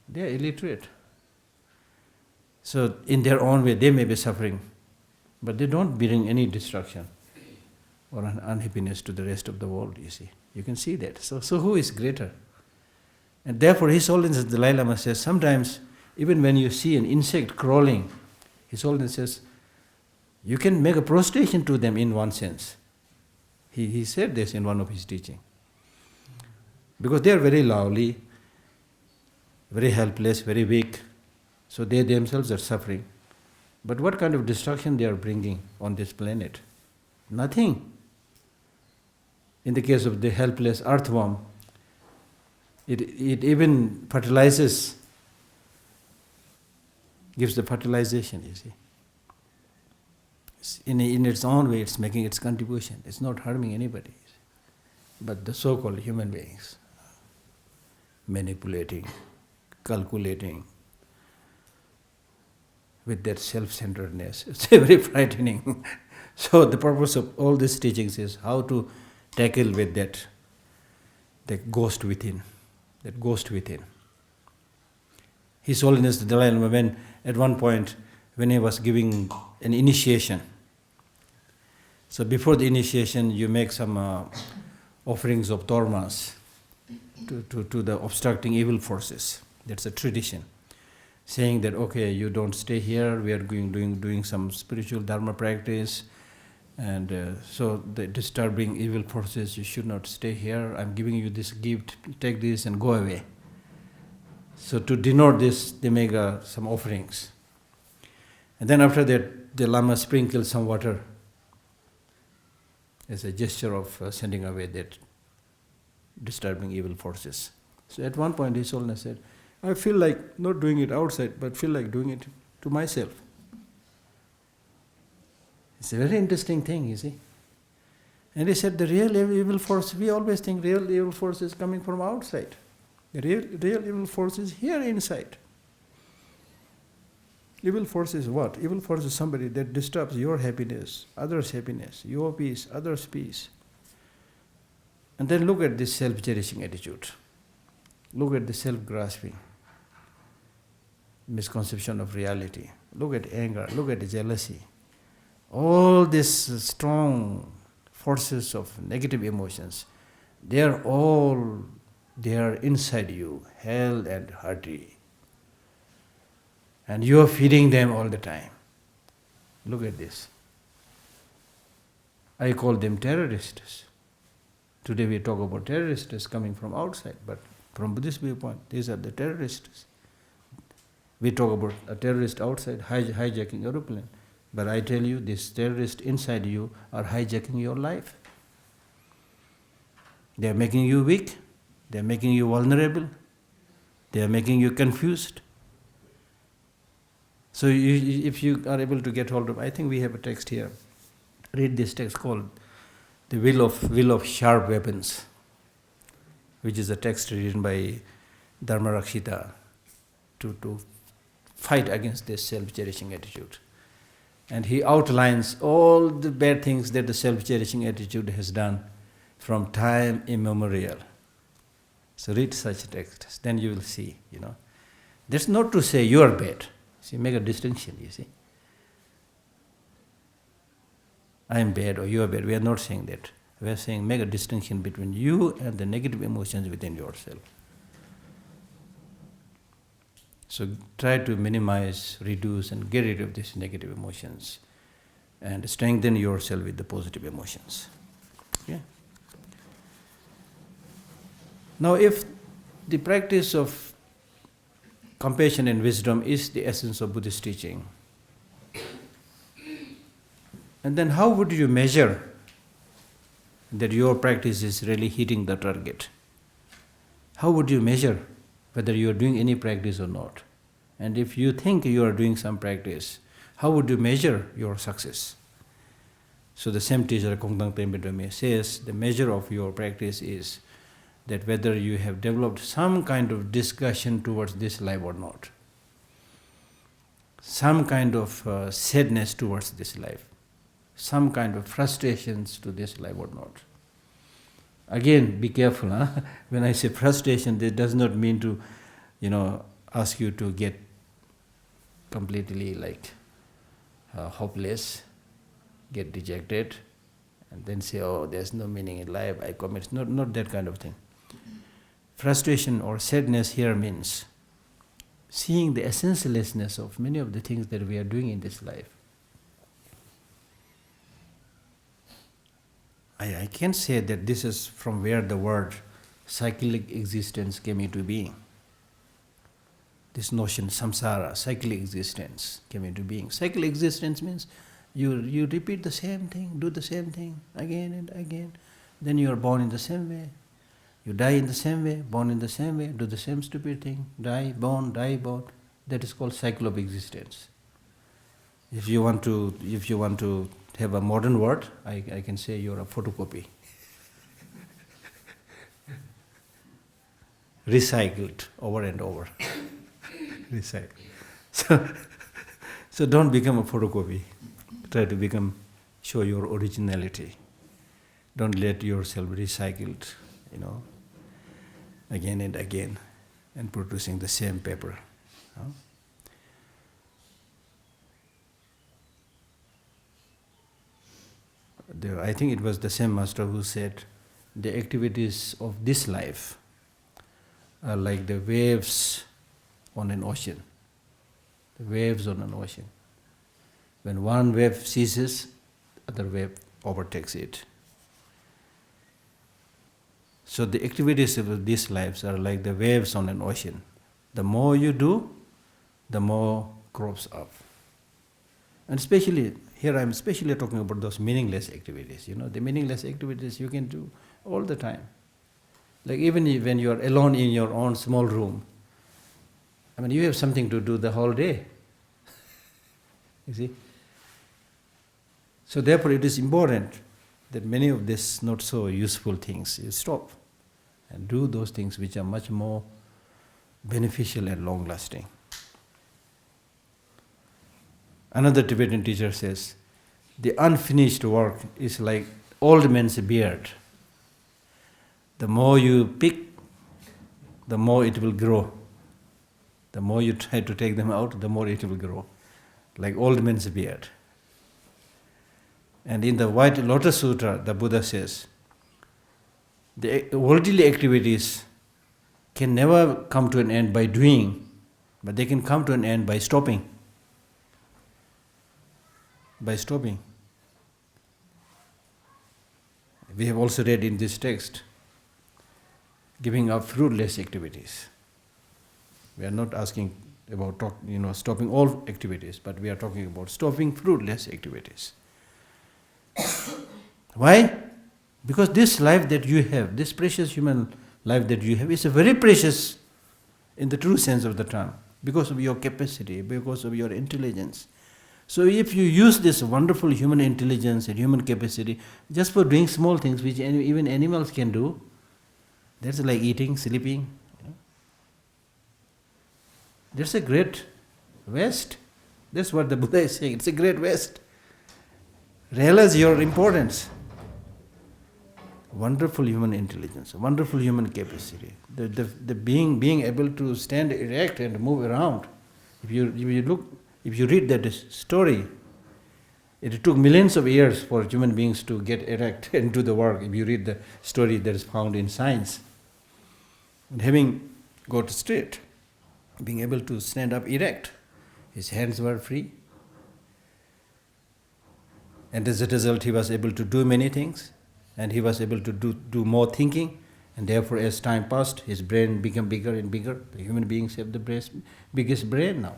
they are illiterate. So in their own way, they may be suffering, but they don't bring any destruction or unhappiness to the rest of the world, you see. You can see that. So who is greater? And therefore, His Holiness the Dalai Lama says, sometimes, even when you see an insect crawling, His Holiness says, you can make a prostration to them in one sense. He said this in one of his teaching. Because they are very lovely, very helpless, very weak. So they themselves are suffering. But what kind of destruction they are bringing on this planet? Nothing. In the case of the helpless earthworm, it even fertilizes, gives the fertilization, you see. In its own way, it's making its contribution. It's not harming anybody. But the so-called human beings, manipulating, calculating, with their self-centeredness, it's very frightening. So the purpose of all these teachings is how to tackle with that ghost within, His Holiness the Dalai Lama, at one point, when he was giving an initiation, so before the initiation, you make some offerings of dharmas to the obstructing evil forces. That's a tradition. Saying that, okay, you don't stay here, we are doing some spiritual dharma practice, and so the disturbing evil forces, you should not stay here, I'm giving you this gift, take this and go away. So to denote this, they make some offerings. And then after that, the Lama sprinkled some water as a gesture of sending away that disturbing evil forces. So at one point, His Holiness said, I feel like not doing it outside, but feel like doing it to myself. It's a very interesting thing, you see. And he said, the real evil force, we always think real evil force is coming from outside. The real evil force is here inside. Evil force is what? Evil force is somebody that disturbs your happiness, others' happiness, your peace, others' peace. And then look at this self-cherishing attitude. Look at the self-grasping misconception of reality. Look at anger, look at jealousy. All these strong forces of negative emotions, they are inside you, held and hearty. And you are feeding them all the time. Look at this. I call them terrorists. Today we talk about terrorists coming from outside, but from Buddhist viewpoint, these are the terrorists. We talk about a terrorist outside hijacking aeroplane, but I tell you, these terrorists inside you are hijacking your life. They are making you weak, they are making you vulnerable, they are making you confused. So if you are able to get hold of, I think we have a text here. Read this text called The Will of Sharp Weapons. which is a text written by Dharmarakshita to fight against this self-cherishing attitude. And he outlines all the bad things that the self-cherishing attitude has done from time immemorial. So read such texts, then you will see, That's not to say you are bad. See, make a distinction, you see. I am bad or you are bad. We are not saying that. We are saying make a distinction between you and the negative emotions within yourself. So try to minimize, reduce and get rid of these negative emotions and strengthen yourself with the positive emotions. Yeah. Now if the practice of compassion and wisdom is the essence of Buddhist teaching, and then how would you measure that your practice is really hitting the target? How would you measure whether you are doing any practice or not? And if you think you are doing some practice, how would you measure your success? So the same teacher, Kongtang Tenpa says, the measure of your practice is that whether you have developed some kind of discussion towards this life or not, some kind of sadness towards this life, some kind of frustrations to this life or not. Again, be careful. When I say frustration, this does not mean to, ask you to get completely hopeless, get dejected, and then say, oh, there's no meaning in life, I commit. Not that kind of thing. Frustration or sadness here means seeing the essentialessness of many of the things that we are doing in this life. I can't say that this is from where the word cyclic existence came into being. This notion, samsara, cyclic existence, came into being. Cyclic existence means you repeat the same thing, do the same thing again and again. Then you are born in the same way. You die in the same way, born in the same way, do the same stupid thing, die, born. That is called cycle of existence. If you want to have a modern word, I can say you are a photocopy. Recycled over and over. Recycled. So don't become a photocopy. Try to show your originality. Don't let yourself recycled, again and again, and producing the same paper. I think it was the same master who said, the activities of this life are like the waves on an ocean. The waves on an ocean. When one wave ceases, other wave overtakes it. So the activities of these lives are like the waves on an ocean. The more you do, the more crops up. And especially, here I'm especially talking about those meaningless activities. The meaningless activities you can do all the time. Like even when you are alone in your own small room, you have something to do the whole day. You see? So therefore it is important that many of these not so useful things, you stop and do those things which are much more beneficial and long-lasting. Another Tibetan teacher says, the unfinished work is like old man's beard. The more you pick, the more it will grow. The more you try to take them out, the more it will grow. Like old man's beard. And in the White Lotus Sutra, the Buddha says, the worldly activities can never come to an end by doing, but they can come to an end by stopping. By stopping. We have also read in this text, giving up fruitless activities. We are not asking about stopping all activities, but we are talking about stopping fruitless activities. Why? Because this life that you have, this precious human life that you have, is a very precious in the true sense of the term, because of your capacity, because of your intelligence. So if you use this wonderful human intelligence and human capacity just for doing small things which even animals can do, That's like eating, sleeping. That's a great waste. That's what the Buddha is saying. It's a great waste. Realize your importance. Wonderful human intelligence, wonderful human capacity. The being able to stand erect and move around. If you read that story, it took millions of years for human beings to get erect and do the work. If you read the story that is found in science, and having got straight, being able to stand up erect, his hands were free, and as a result, he was able to do many things. And he was able to do more thinking, and therefore as time passed, his brain became bigger and bigger. The human beings have the biggest brain now.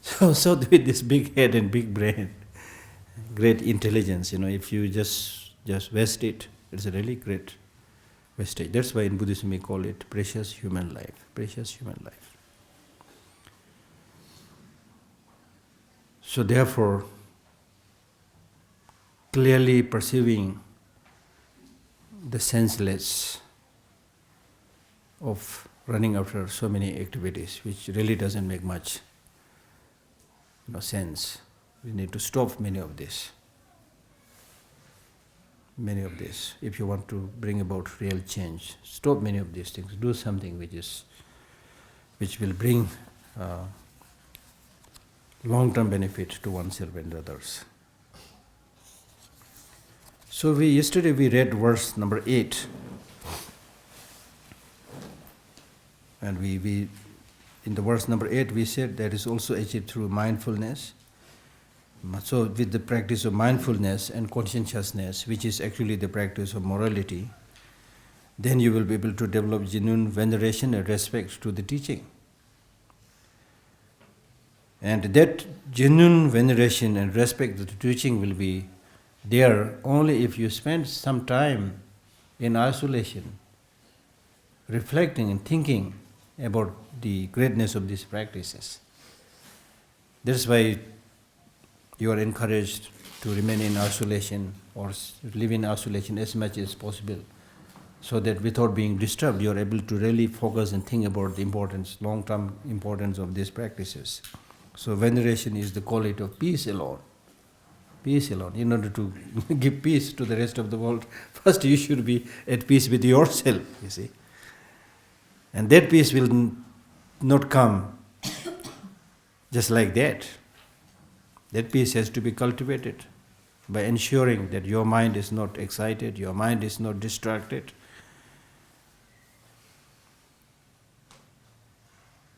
So with this big head and big brain, great intelligence, if you just waste it, it's a really great wastage. That's why in Buddhism we call it precious human life, precious human life. So therefore, clearly perceiving the senseless of running after so many activities, which really doesn't make much sense. We need to stop many of this. If you want to bring about real change, stop many of these things. Do something which will bring long-term benefit to oneself and others. So yesterday we read verse number 8, and we in the verse number 8 we said that is also achieved through mindfulness. So with the practice of mindfulness and conscientiousness, which is actually the practice of morality, then you will be able to develop genuine veneration and respect to the teaching. And that genuine veneration and respect to the teaching will be there only if you spend some time in isolation, reflecting and thinking about the greatness of these practices. That's why you are encouraged to remain in isolation or live in isolation as much as possible, so that without being disturbed, you are able to really focus and think about the importance, long-term importance of these practices. So veneration is the quality of peace alone. Peace alone. In order to give peace to the rest of the world, first you should be at peace with yourself, you see. And that peace will not come just like that. That peace has to be cultivated by ensuring that your mind is not excited, your mind is not distracted.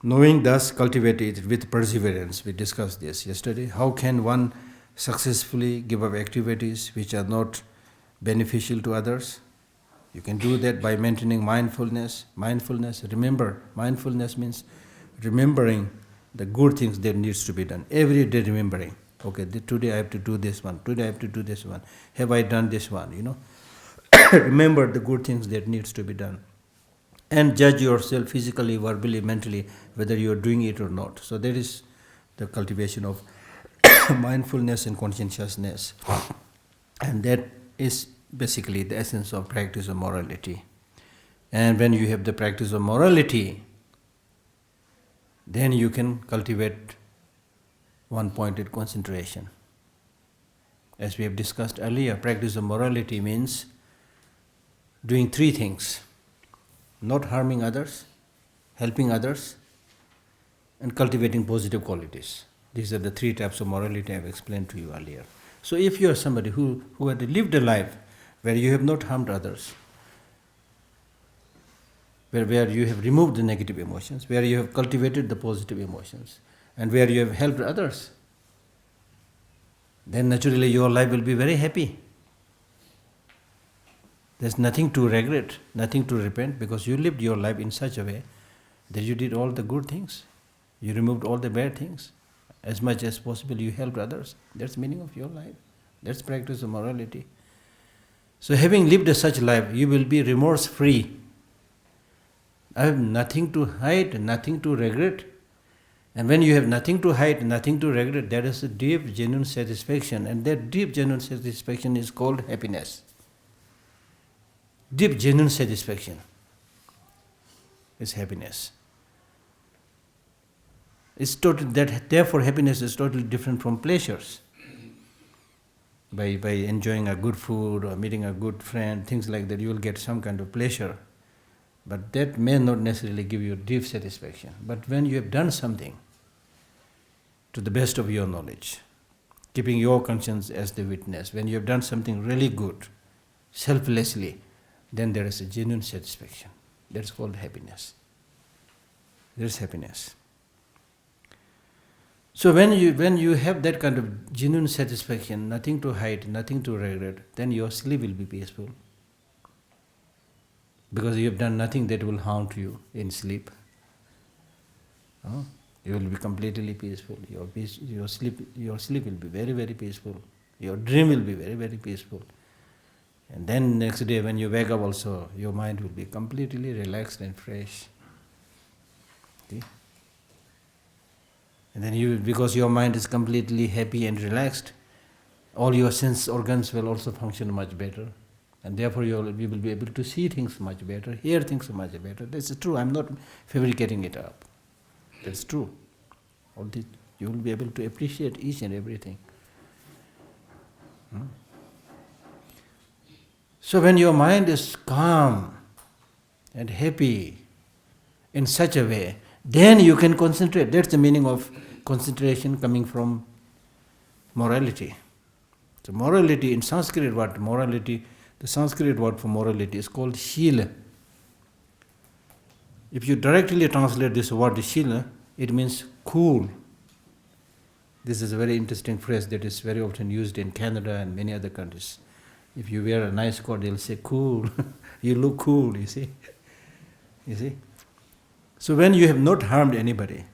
Knowing thus cultivated with perseverance, we discussed this yesterday. How can one successfully give up activities which are not beneficial to others? You can do that by maintaining mindfulness. Remember, mindfulness means remembering the good things that needs to be done. Every day remembering. Okay, today I have to do this one. Today I have to do this one. Have I done this one? Remember the good things that needs to be done. And judge yourself physically, verbally, mentally, whether you are doing it or not. So that is the cultivation of mindfulness and conscientiousness. And that is basically the essence of practice of morality. And when you have the practice of morality, then you can cultivate one-pointed concentration. As we have discussed earlier, practice of morality means doing three things: not harming others, helping others, and cultivating positive qualities. These are the three types of morality I have explained to you earlier. So if you are somebody who had lived a life where you have not harmed others, where you have removed the negative emotions, where you have cultivated the positive emotions, and where you have helped others, then naturally your life will be very happy. There's nothing to regret, nothing to repent, because you lived your life in such a way that you did all the good things. You removed all the bad things. As much as possible you helped others. That's the meaning of your life. That's practice of morality. So having lived such life, you will be remorse-free. I have nothing to hide, nothing to regret. And when you have nothing to hide, nothing to regret, that is a deep, genuine satisfaction. And that deep, genuine satisfaction is called happiness. deep, genuine satisfaction is happiness. Therefore, happiness is totally different from pleasures. By enjoying a good food or meeting a good friend, things like that, you will get some kind of pleasure. But that may not necessarily give you deep satisfaction. But when you have done something to the best of your knowledge, keeping your conscience as the witness, when you have done something really good, selflessly, then there is a genuine satisfaction. That's called happiness. There is happiness. So when you have that kind of genuine satisfaction, nothing to hide, nothing to regret, then your sleep will be peaceful. Because you have done nothing that will haunt you in sleep. You will be completely peaceful. Your sleep will be very, very peaceful. Your dream will be very, very peaceful. And then next day when you wake up also, your mind will be completely relaxed and fresh. See? And then because your mind is completely happy and relaxed, all your sense organs will also function much better. And therefore you will be able to see things much better, hear things much better. That's true. I'm not fabricating it up. That's true. You will be able to appreciate each and everything. So when your mind is calm and happy in such a way, then you can concentrate. That's the meaning of concentration coming from morality. So morality in Sanskrit, the Sanskrit word for morality is called shila. If you directly translate this word shila, it means cool. This is a very interesting phrase that is very often used in Canada and many other countries. If you wear a nice coat, they'll say, cool. You look cool, you see. You see? So when you have not harmed anybody,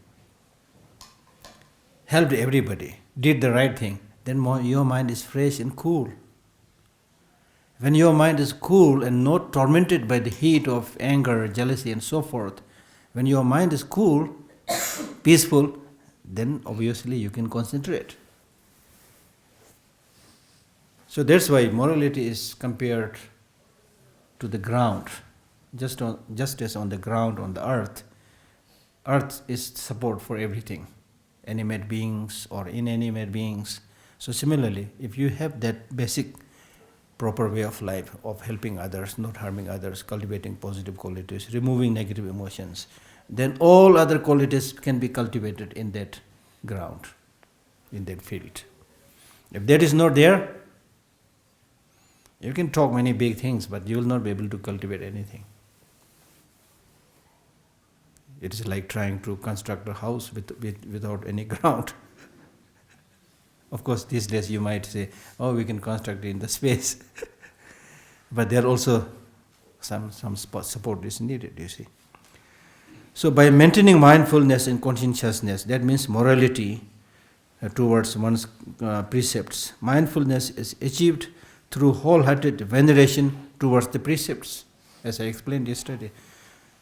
helped everybody, did the right thing, then your mind is fresh and cool. When your mind is cool and not tormented by the heat of anger, jealousy and so forth, when your mind is cool, peaceful, then obviously you can concentrate. So that's why morality is compared to the ground. Just as on the ground, on the earth is support for everything, animate beings or inanimate beings. So similarly, if you have that basic proper way of life, of helping others, not harming others, cultivating positive qualities, removing negative emotions, then all other qualities can be cultivated in that ground, in that field. If that is not there, you can talk many big things, but you will not be able to cultivate anything. It is like trying to construct a house without any ground. Of course, these days you might say, oh, we can construct it in the space. But there also some support is needed, you see. So by maintaining mindfulness and conscientiousness, that means morality towards one's precepts, mindfulness is achieved through wholehearted veneration towards the precepts, as I explained yesterday.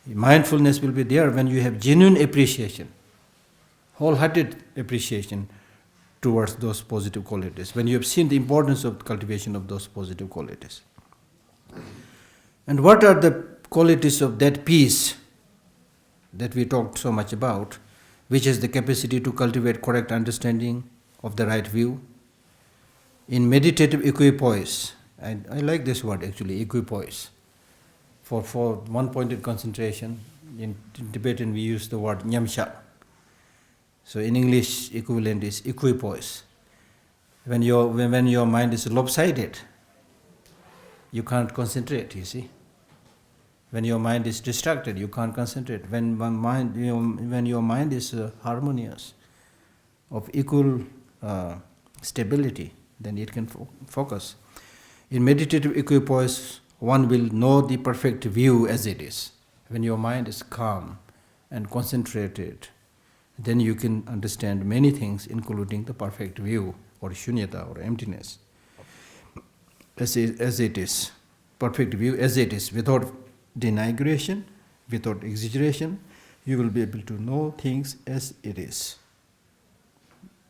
Mindfulness will be there when you have genuine appreciation, wholehearted appreciation towards those positive qualities, when you have seen the importance of cultivation of those positive qualities. And what are the qualities of that peace that we talked so much about, which is the capacity to cultivate correct understanding of the right view? In meditative equipoise, I like this word actually, equipoise. For one-pointed concentration, in Tibetan we use the word nyamsha. So in English equivalent is equipoise. When your mind is lopsided, you can't concentrate, you see. When your mind is distracted, you can't concentrate. When your mind is harmonious, of equal stability, then it can focus. In meditative equipoise, one will know the perfect view as it is. When your mind is calm and concentrated, then you can understand many things, including the perfect view, or shunyata, or emptiness, as it is. Perfect view as it is, without denigration, without exaggeration, you will be able to know things as it is.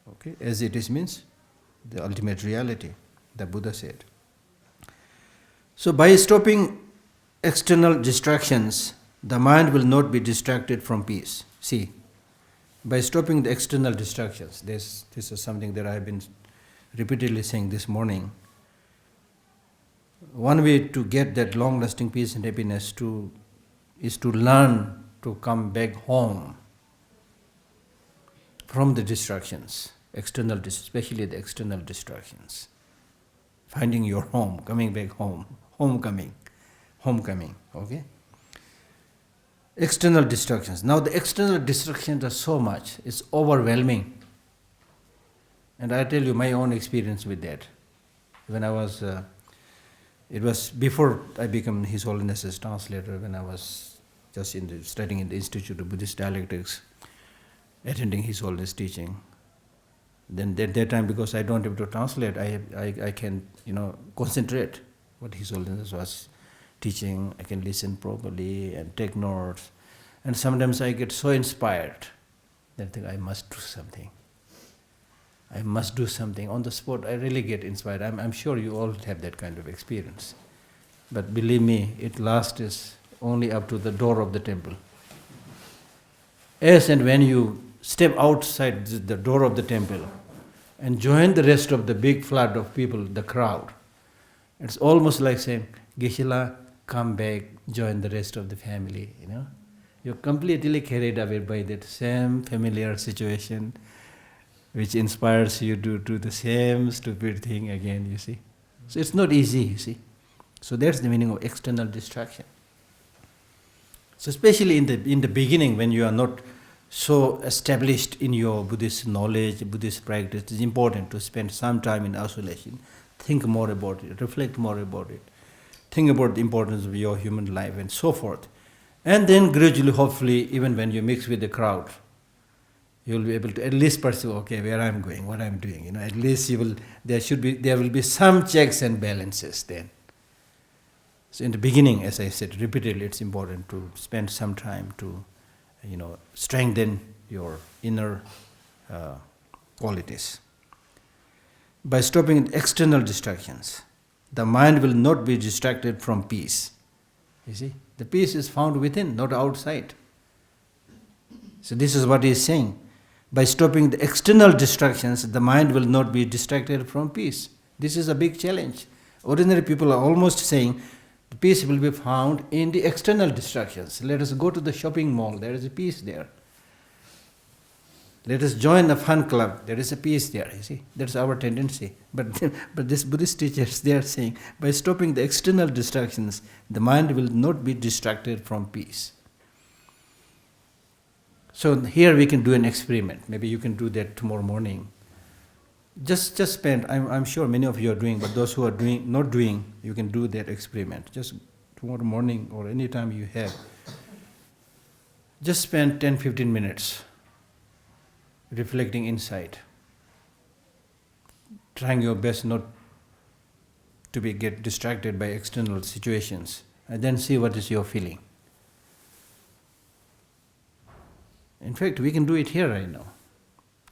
Okay, as it is means the ultimate reality, the Buddha said. So by stopping external distractions, the mind will not be distracted from peace. See, by stopping the external distractions, this is something that I have been repeatedly saying this morning. One way to get that long-lasting peace and happiness is to learn to come back home from the distractions, especially the external distractions. Finding your home, coming back home, homecoming, okay? External distractions. Now the external distractions are so much, it's overwhelming. And I tell you my own experience with that. When I was, it was before I became His Holiness's translator, when I was just studying in the Institute of Buddhist Dialectics, attending His Holiness teaching. Then at that time, because I don't have to translate, I can concentrate what His Holiness was teaching. I can listen properly and take notes. And sometimes I get so inspired that I think I must do something. I must do something. On the spot, I really get inspired. I'm sure you all have that kind of experience. But believe me, it lasts only up to the door of the temple. As and when you step outside the door of the temple and join the rest of the big flood of people, the crowd, it's almost like saying, Geshe, come back, join the rest of the family, You're completely carried away by that same familiar situation which inspires you to do the same stupid thing again, you see. So it's not easy, you see. So that's the meaning of external distraction. So especially in the beginning, when you are not so established in your Buddhist knowledge, Buddhist practice, it's important to spend some time in isolation, think more about it, reflect more about it, think about the importance of your human life and so forth. And then gradually, hopefully, even when you mix with the crowd, you'll be able to at least perceive, okay, where I'm going, what I'm doing. At least there will be some checks and balances then. So in the beginning, as I said repeatedly, it's important to spend some time to, strengthen your inner qualities. By stopping external distractions, the mind will not be distracted from peace. You see, the peace is found within, not outside. So this is what he is saying. By stopping the external distractions, the mind will not be distracted from peace. This is a big challenge. Ordinary people are almost saying, the peace will be found in the external distractions. Let us go to the shopping mall, there is a peace there. Let us join a fun club, there is a peace there, you see. That's our tendency. But these Buddhist teachers, they are saying, by stopping the external distractions, the mind will not be distracted from peace. So here we can do an experiment. Maybe you can do that tomorrow morning. Just spend, I'm sure many of you are doing, but those who are not doing, you can do that experiment. Just tomorrow morning or any time you have. Just spend 10-15 minutes reflecting inside. Trying your best not to get distracted by external situations. And then see what is your feeling. In fact, we can do it here right now.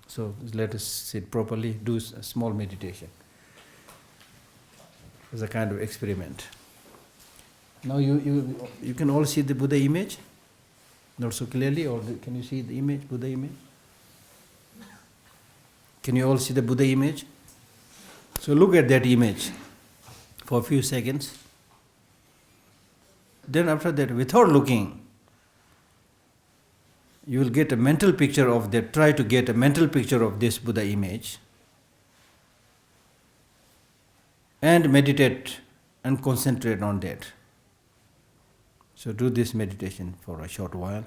So let us sit properly, do a small meditation. As a kind of experiment. Now you can all see the Buddha image? Not so clearly, or can you see the image, Buddha image? Can you all see the Buddha image? So look at that image for a few seconds. Then after that, without looking, you will get a mental picture of that. Try to get a mental picture of this Buddha image and meditate and concentrate on that. So do this meditation for a short while.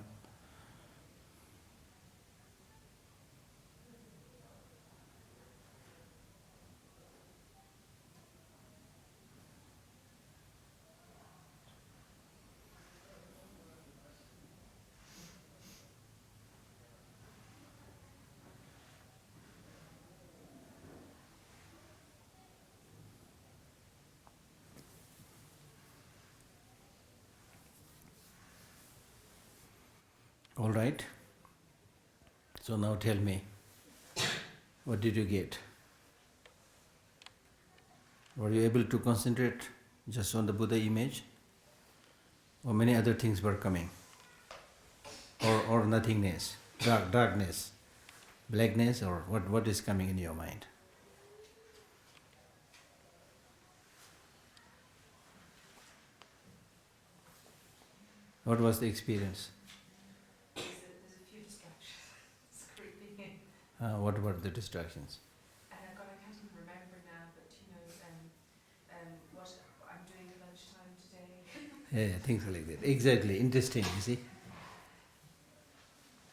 All right. So now tell me, what did you get? Were you able to concentrate just on the Buddha image? or many other things were coming, or nothingness, darkness, blackness, or what is coming in your mind? What was the experience? There's a few distractions creeping in. What were the distractions? I can't even remember now, but what I'm doing at lunchtime today. Yeah, things like that. Exactly, interesting, you see.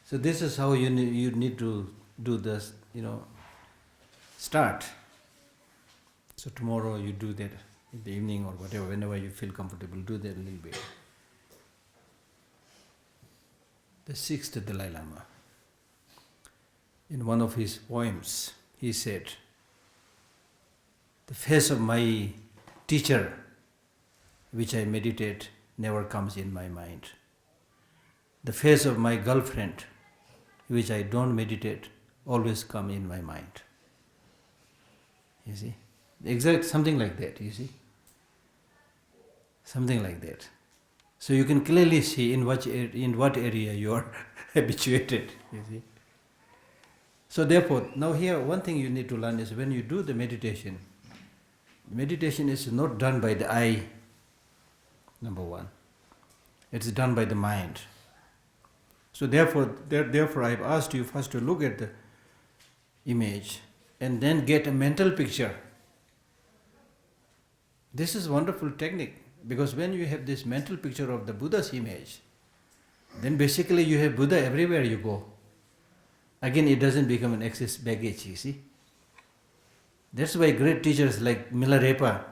So this is how you need to do this, start. So tomorrow you do that in the evening or whatever, whenever you feel comfortable, do that a little bit. The sixth Dalai Lama, in one of his poems, he said, "The face of my teacher, which I meditate, never comes in my mind. The face of my girlfriend, which I don't meditate, always come in my mind." You see? Exact something like that, you see? Something like that. So you can clearly see in what area you are habituated, you see. So therefore, now here one thing you need to learn is when you do the meditation is not done by the eye, number one. It's done by the mind. So therefore I've asked you first to look at the image and then get a mental picture. This is a wonderful technique. Because when you have this mental picture of the Buddha's image, then basically you have Buddha everywhere you go. Again, it doesn't become an excess baggage, you see. That's why great teachers like Milarepa,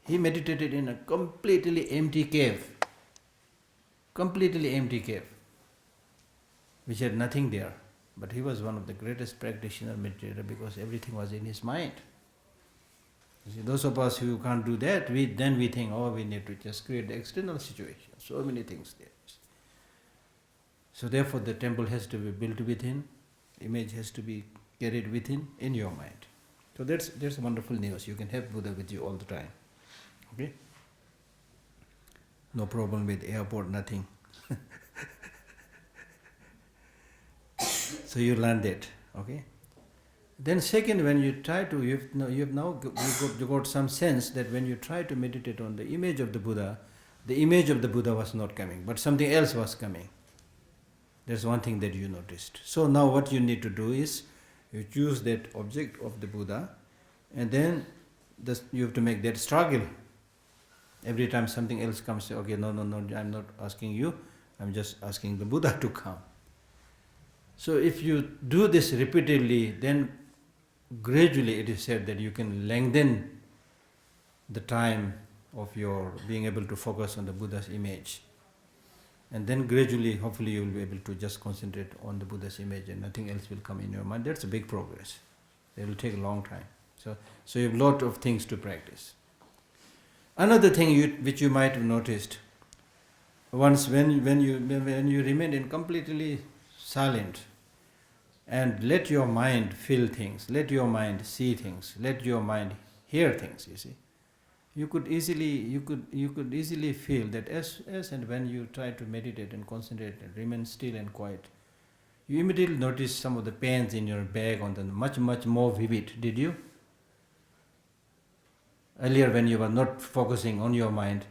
he meditated in a completely empty cave, which had nothing there. But he was one of the greatest practitioner meditator because everything was in his mind. See, those of us who can't do that, we think, we need to just create the external situation. So many things there. So therefore the temple has to be built within, image has to be carried within, in your mind. So that's wonderful news. You can have Buddha with you all the time. Okay? No problem with airport, nothing. So you learn that. Okay? Then second, when you try to, you got some sense that when you try to meditate on the image of the Buddha was not coming, but something else was coming. That's one thing that you noticed. So now what you need to do is, you choose that object of the Buddha, and then you have to make that struggle. Every time something else comes, say, okay, no, I'm not asking you, I'm just asking the Buddha to come. So if you do this repeatedly, then gradually it is said that you can lengthen the time of your being able to focus on the Buddha's image. And then gradually, hopefully you will be able to just concentrate on the Buddha's image and nothing else will come in your mind. That's a big progress. It will take a long time. So you have a lot of things to practice. Another thing which you might have noticed, once when you remain in completely silent, and let your mind feel things, let your mind see things, let your mind hear things, you see. You could easily feel that as and when you try to meditate and concentrate and remain still and quiet, you immediately notice some of the pains in your back on the much more vivid. Did you? Earlier when you were not focusing on your mind,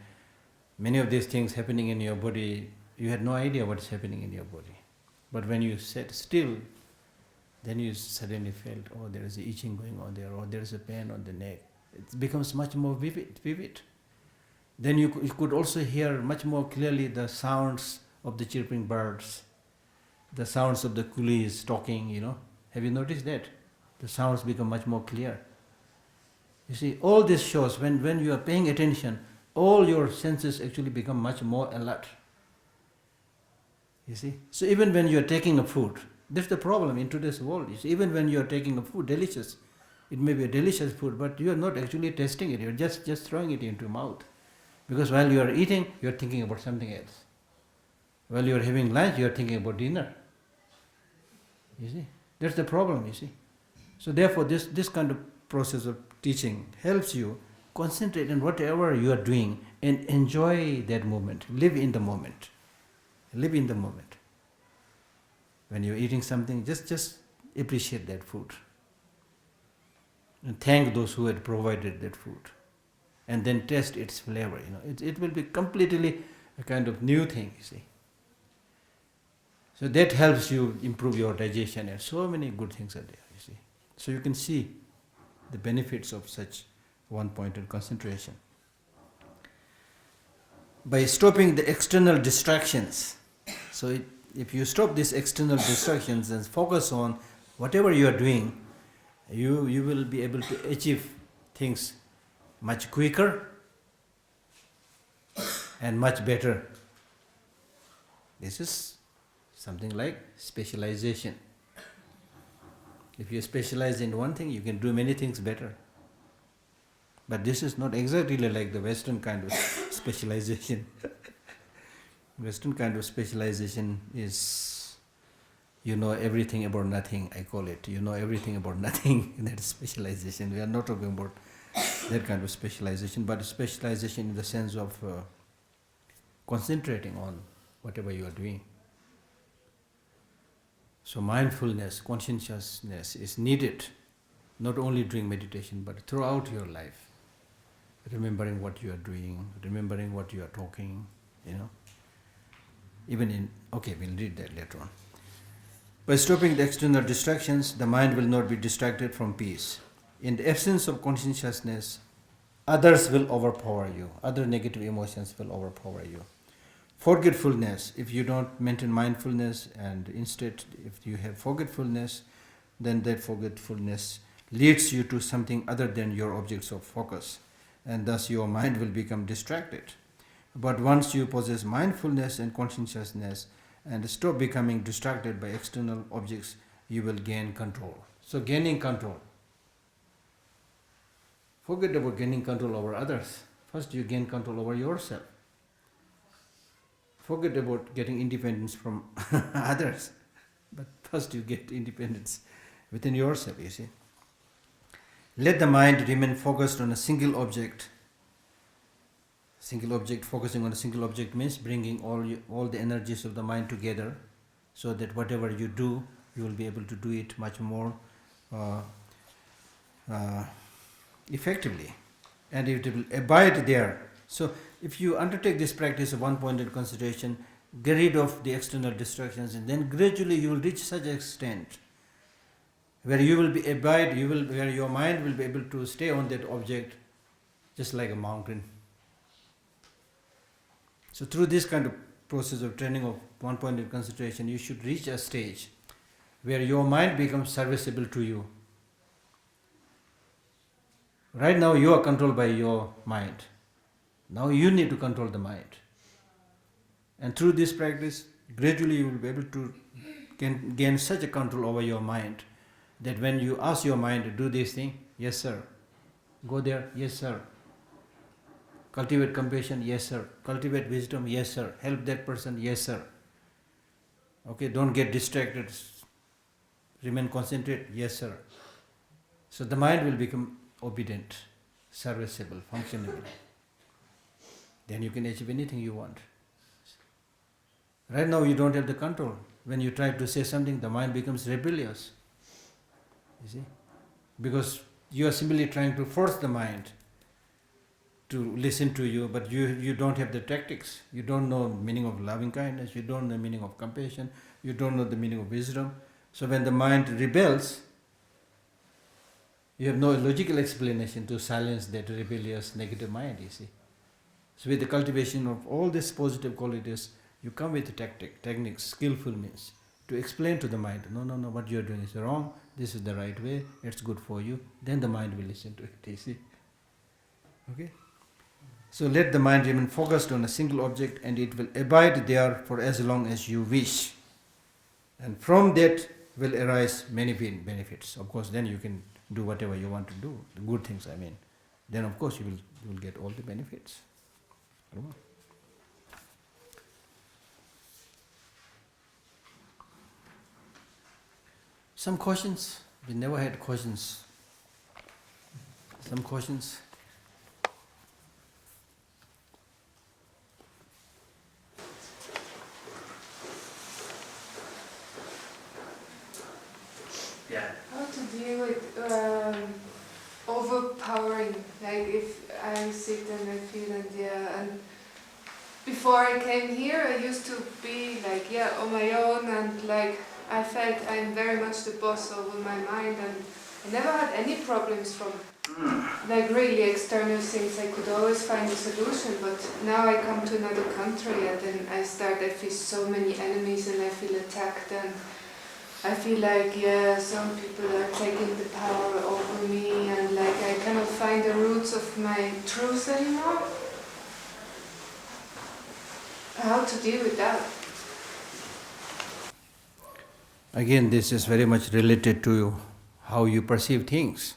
many of these things happening in your body, you had no idea what is happening in your body. But when you sat still, then you suddenly felt, there is itching going on there, or there is a pain on the neck. It becomes much more vivid. Then you could also hear much more clearly the sounds of the chirping birds, the sounds of the coolies talking, Have you noticed that? The sounds become much more clear. You see, all this shows when you are paying attention, all your senses actually become much more alert. You see? So even when you are taking a food, that's the problem in today's world. You see, even when you are taking a food, delicious, it may be a delicious food, but you are not actually tasting it. You are just throwing it into your mouth. Because while you are eating, you are thinking about something else. While you are having lunch, you are thinking about dinner. You see? That's the problem, you see. So therefore, this kind of process of teaching helps you concentrate on whatever you are doing and enjoy that moment. Live in the moment. Live in the moment. When you're eating something, just appreciate that food. And thank those who had provided that food. And then taste its flavor. It will be completely a kind of new thing, you see. So that helps you improve your digestion, and so many good things are there, you see. So you can see the benefits of such one-pointed concentration. By stopping the external distractions, so if you stop these external distractions and focus on whatever you are doing, you will be able to achieve things much quicker and much better. This is something like specialization. If you specialize in one thing, you can do many things better. But this is not exactly like the Western kind of specialization. Western kind of specialization is, you know everything about nothing, I call it. You know everything about nothing, that is specialization. We are not talking about that kind of specialization, but specialization in the sense of concentrating on whatever you are doing. So mindfulness, conscientiousness is needed, not only during meditation, but throughout your life. Remembering what you are doing, remembering what you are talking, Even in, okay, we'll read that later on. By stopping the external distractions, the mind will not be distracted from peace. In the absence of conscientiousness, others will overpower you, other negative emotions will overpower you. Forgetfulness, if you don't maintain mindfulness and instead if you have forgetfulness, then that forgetfulness leads you to something other than your objects of focus, and thus your mind will become distracted. But once you possess mindfulness and conscientiousness and stop becoming distracted by external objects, you will gain control. So gaining control. Forget about gaining control over others. First you gain control over yourself. Forget about getting independence from others. But first you get independence within yourself, you see. Let the mind remain focused on a single object. Single object, focusing on a single object means bringing all the energies of the mind together, so that whatever you do, you will be able to do it much more effectively, and it will abide there. So if you undertake this practice of one-pointed concentration, get rid of the external distractions, and then gradually you will reach such an extent where you will be where your mind will be able to stay on that object just like a mountain. So through this kind of process of training of one-pointed concentration, you should reach a stage where your mind becomes serviceable to you. Right now you are controlled by your mind. Now you need to control the mind. And through this practice, gradually you will be able to gain such a control over your mind that when you ask your mind to do this thing, yes sir. Go there, yes sir. Cultivate compassion, yes sir. Cultivate wisdom, yes sir. Help that person, yes sir. Okay, don't get distracted. Remain concentrated, yes sir. So the mind will become obedient, serviceable, functionable. Then you can achieve anything you want. Right now you don't have the control. When you try to say something, the mind becomes rebellious. You see? Because you are simply trying to force the mind to listen to you, but you don't have the tactics. You don't know the meaning of loving kindness, you don't know the meaning of compassion, you don't know the meaning of wisdom. So when the mind rebels, you have no logical explanation to silence that rebellious negative mind, you see. So with the cultivation of all these positive qualities, you come with techniques, skillful means, to explain to the mind, no, what you are doing is wrong, this is the right way, it's good for you, then the mind will listen to it, you see. Okay? So let the mind remain focused on a single object, and it will abide there for as long as you wish. And from that will arise many benefits. Of course, then you can do whatever you want to do, the good things, I mean. Then of course you will get all the benefits. Some questions? We never had questions. Some questions? like if I sit and I feel and before I came here I used to be like on my own, and like I felt I'm very much the boss over my mind, and I never had any problems from like really external things. I could always find a solution, but now I come to another country and then I feel so many enemies and I feel attacked, and I feel like some people are taking the power over me, and like I cannot find the roots of my truth anymore. How to deal with that? Again, this is very much related to how you perceive things.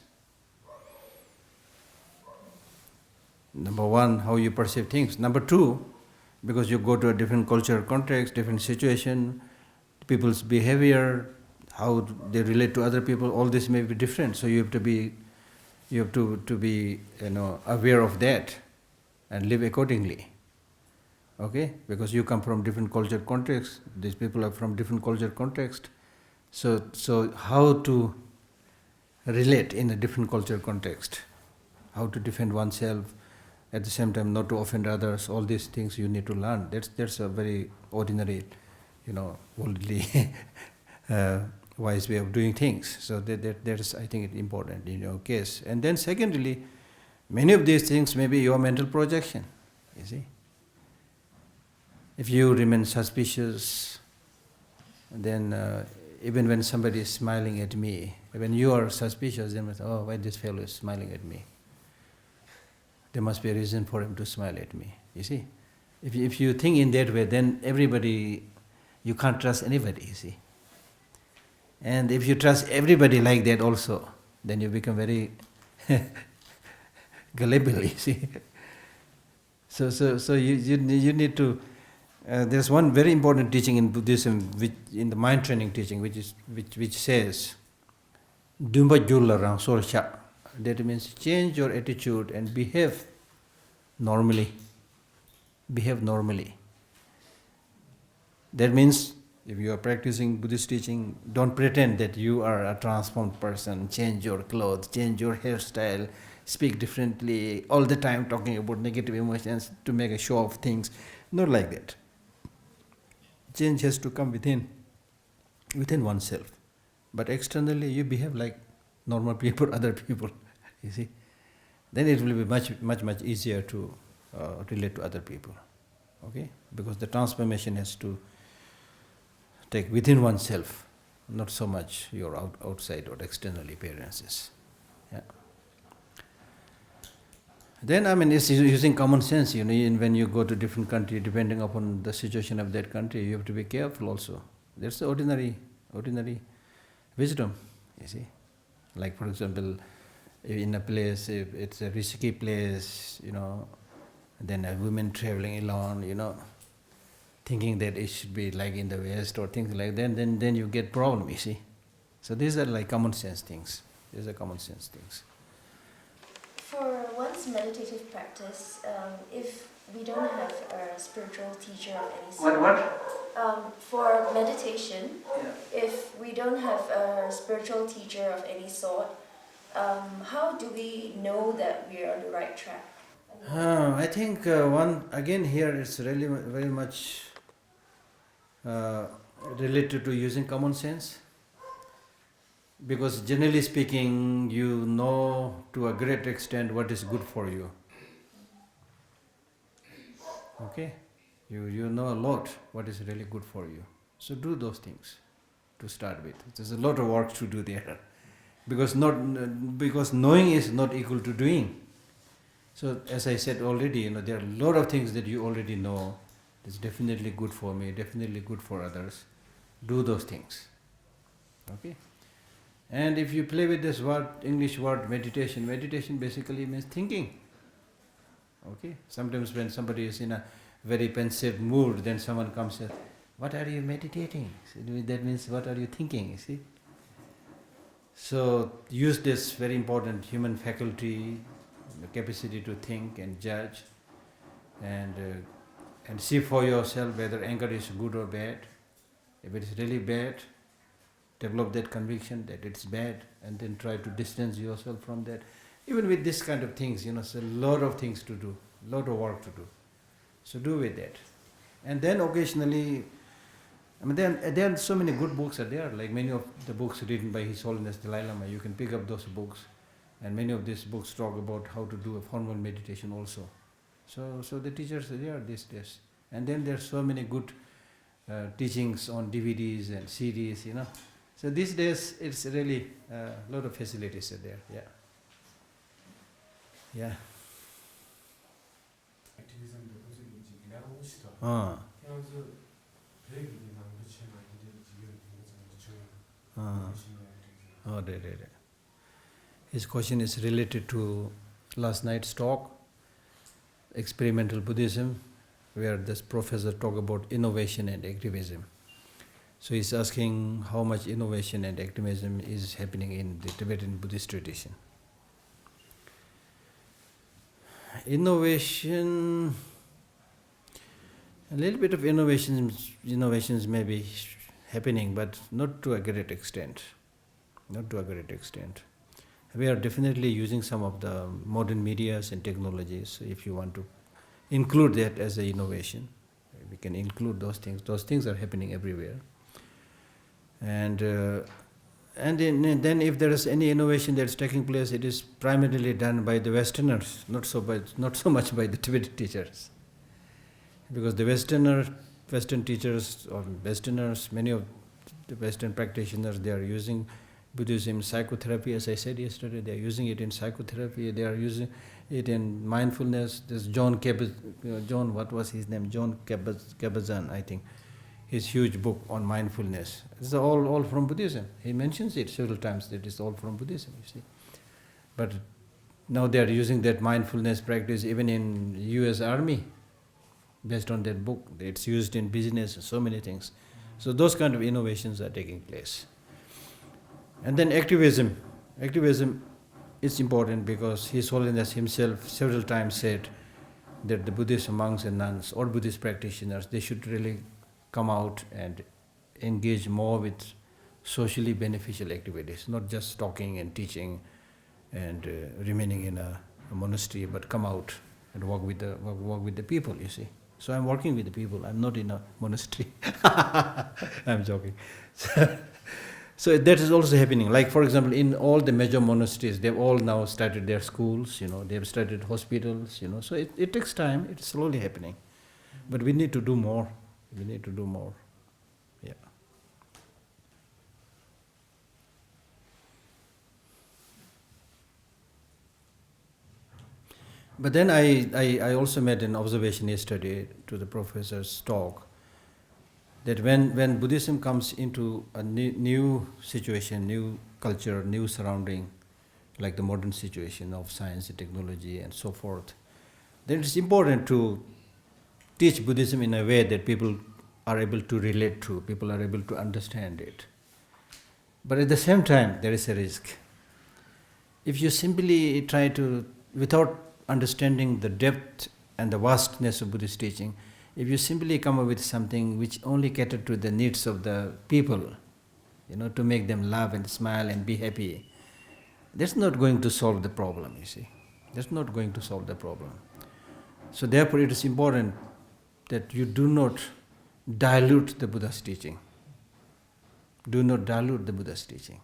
Number one, how you perceive things. Number two, because you go to a different cultural context, different situation, people's behavior, how they relate to other people, all this may be different. So you have to be aware of that and live accordingly. Okay? Because you come from different cultural context, these people are from different cultural context. So how to relate in a different cultural context, how to defend oneself, at the same time not to offend others, all these things you need to learn. That's a very ordinary, worldly wise way of doing things. So that's, I think, important in your case. And then secondly, many of these things may be your mental projection, you see. If you remain suspicious, then even when somebody is smiling at me, when you are suspicious, then why this fellow is smiling at me? There must be a reason for him to smile at me, you see. If you think in that way, then you can't trust anybody, you see. And if you trust everybody like that also, then you become very gullible, you see. So you need to. There's one very important teaching in Buddhism, in the mind training teaching, which says, "Dumba julla rang solcha." That means change your attitude and behave normally. Behave normally. That means if you are practicing Buddhist teaching, don't pretend that you are a transformed person. Change your clothes, change your hairstyle, speak differently, all the time talking about negative emotions to make a show of things. Not like that. Change has to come within oneself. But externally you behave like normal people, other people, you see. Then it will be much easier to relate to other people, okay? Because the transformation has to take within oneself, not so much your outside or external appearances. Yeah. Then, it's using common sense, when you go to different country, depending upon the situation of that country, you have to be careful also. That's the ordinary wisdom, you see. Like, for example, in a place, if it's a risky place, then a woman traveling alone, thinking that it should be like in the West or things like that, then you get problem, you see. So these are like common sense things. For one's meditative practice, if we don't have a spiritual teacher of any sort. What? For meditation, if we don't have a spiritual teacher of any sort, how do we know that we are on the right track? I think here it's really very much related to using common sense. Because generally speaking, you know to a great extent what is good for you. Okay? You know a lot what is really good for you. So do those things to start with. There's a lot of work to do there. Because knowing is not equal to doing. So as I said already, there are a lot of things that you already know. It's definitely good for me, definitely good for others. Do those things. Okay? And if you play with this English word meditation basically means thinking. Okay? Sometimes when somebody is in a very pensive mood, then someone comes and says, "What are you meditating?" So that means, what are you thinking, you see? So use this very important human faculty, the capacity to think and judge, and see for yourself whether anger is good or bad. If it is really bad, develop that conviction that it's bad, and then try to distance yourself from that. Even with this kind of things, it's a lot of things to do, lot of work to do. So do with that. And then occasionally, there are so many good books are there, like many of the books written by His Holiness Dalai Lama. You can pick up those books, and many of these books talk about how to do a formal meditation also. So the teachers are there these days. And then there are so many good teachings on DVDs and CDs, So these days it's really a lot of facilities are there, yeah. Yeah. Right. His question is related to last night's talk, Experimental Buddhism, where this professor talked about innovation and activism. So he's asking how much innovation and activism is happening in the Tibetan Buddhist tradition. Innovation, a little bit of innovations may be happening, but not to a great extent. Not to a great extent. We are definitely using some of the modern medias and technologies. So if you want to include that as an innovation, we can include those things. Those things are happening everywhere. And then if there is any innovation that's taking place, it is primarily done by the Westerners, not so much by the Tibetan teachers. Because the Western teachers or Westerners, many of the Western practitioners, they are using Buddhism in psychotherapy, as I said yesterday. They are using it in psychotherapy. They are using it in mindfulness. There's John what was his name? John Kabat-Zinn, I think. His huge book on mindfulness. It's all from Buddhism. He mentions it several times that it's all from Buddhism, you see. But now they are using that mindfulness practice even in US Army, based on that book. It's used in business, so many things. So those kind of innovations are taking place. And then activism. Activism is important because His Holiness himself several times said that the Buddhist monks and nuns or Buddhist practitioners, they should really come out and engage more with socially beneficial activities, not just talking and teaching and remaining in a monastery, but come out and work with the people, you see. So I'm working with the people, I'm not in a monastery. I'm joking. So that is also happening. Like, for example, in all the major monasteries, they've all now started their schools, they've started hospitals, So it takes time, it's slowly happening. But we need to do more. We need to do more. Yeah. But then I also made an observation yesterday to the professor's talk that when Buddhism comes into a new situation, new culture, new surrounding, like the modern situation of science and technology and so forth, then it's important to teach Buddhism in a way that people are able to relate to, people are able to understand it. But at the same time, there is a risk. If you simply try to, without understanding the depth and the vastness of Buddhist teaching, if you simply come up with something which only caters to the needs of the people, to make them laugh and smile and be happy, that's not going to solve the problem, you see. That's not going to solve the problem. So therefore it is important that you do not dilute the Buddha's teaching. Do not dilute the Buddha's teaching.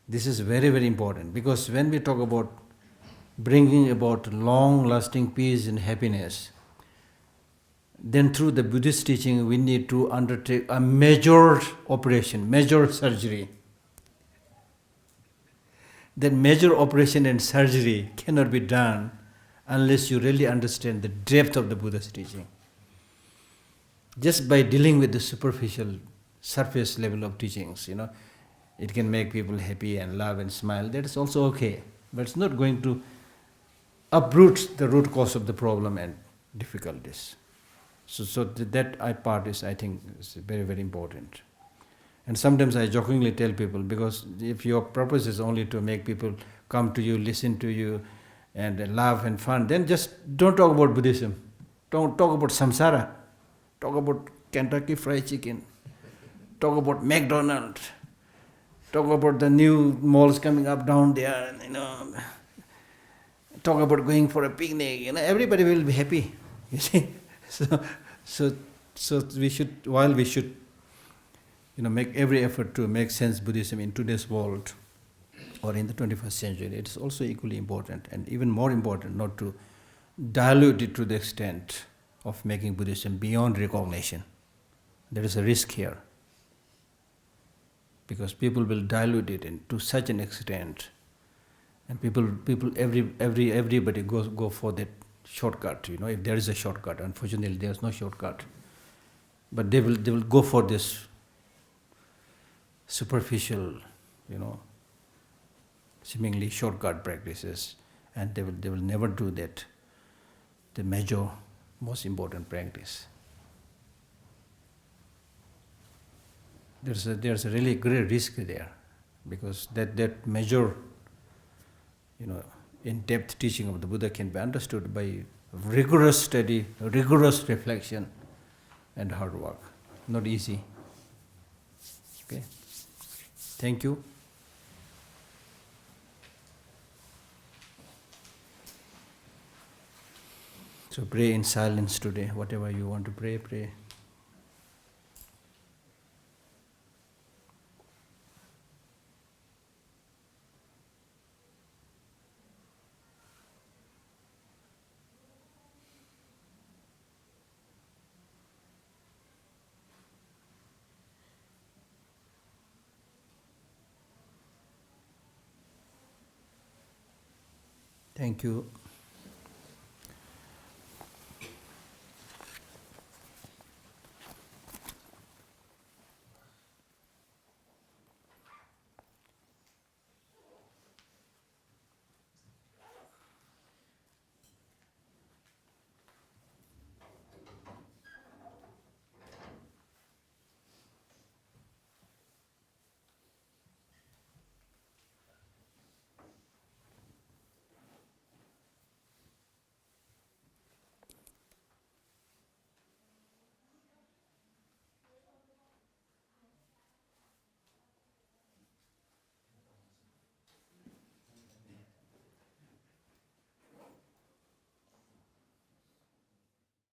This is very, very important, because when we talk about bringing about long-lasting peace and happiness, then through the Buddhist teaching we need to undertake a major operation, major surgery. That major operation and surgery cannot be done unless you really understand the depth of the Buddha's teaching. Just by dealing with the superficial, surface level of teachings, it can make people happy and laugh and smile. That is also okay, but it's not going to uproot the root cause of the problem and difficulties. So that part is, I think, is very, very important. And sometimes I jokingly tell people, because if your purpose is only to make people come to you, listen to you, and laugh and fun, then just don't talk about Buddhism. Don't talk about samsara. Talk about Kentucky Fried Chicken. Talk about McDonald's. talk about the new malls coming up down there, talk about going for a picnic, everybody will be happy. You see, so we should, while we should, make every effort to make sense Buddhism in today's world or in the 21st century, it's also equally important, and even more important, not to dilute it to the extent of making Buddhism beyond recognition. There is a risk here, because people will dilute it to such an extent, and everybody go for that shortcut. If there is a shortcut, unfortunately there is no shortcut, but they will go for this superficial, seemingly shortcut practices, and they will never do that, the major, most important practice. There's a really great risk there, because that major, in-depth teaching of the Buddha can be understood by rigorous study, rigorous reflection, and hard work. Not easy. Okay. Thank you. So pray in silence today. Whatever you want to pray, pray. Thank you.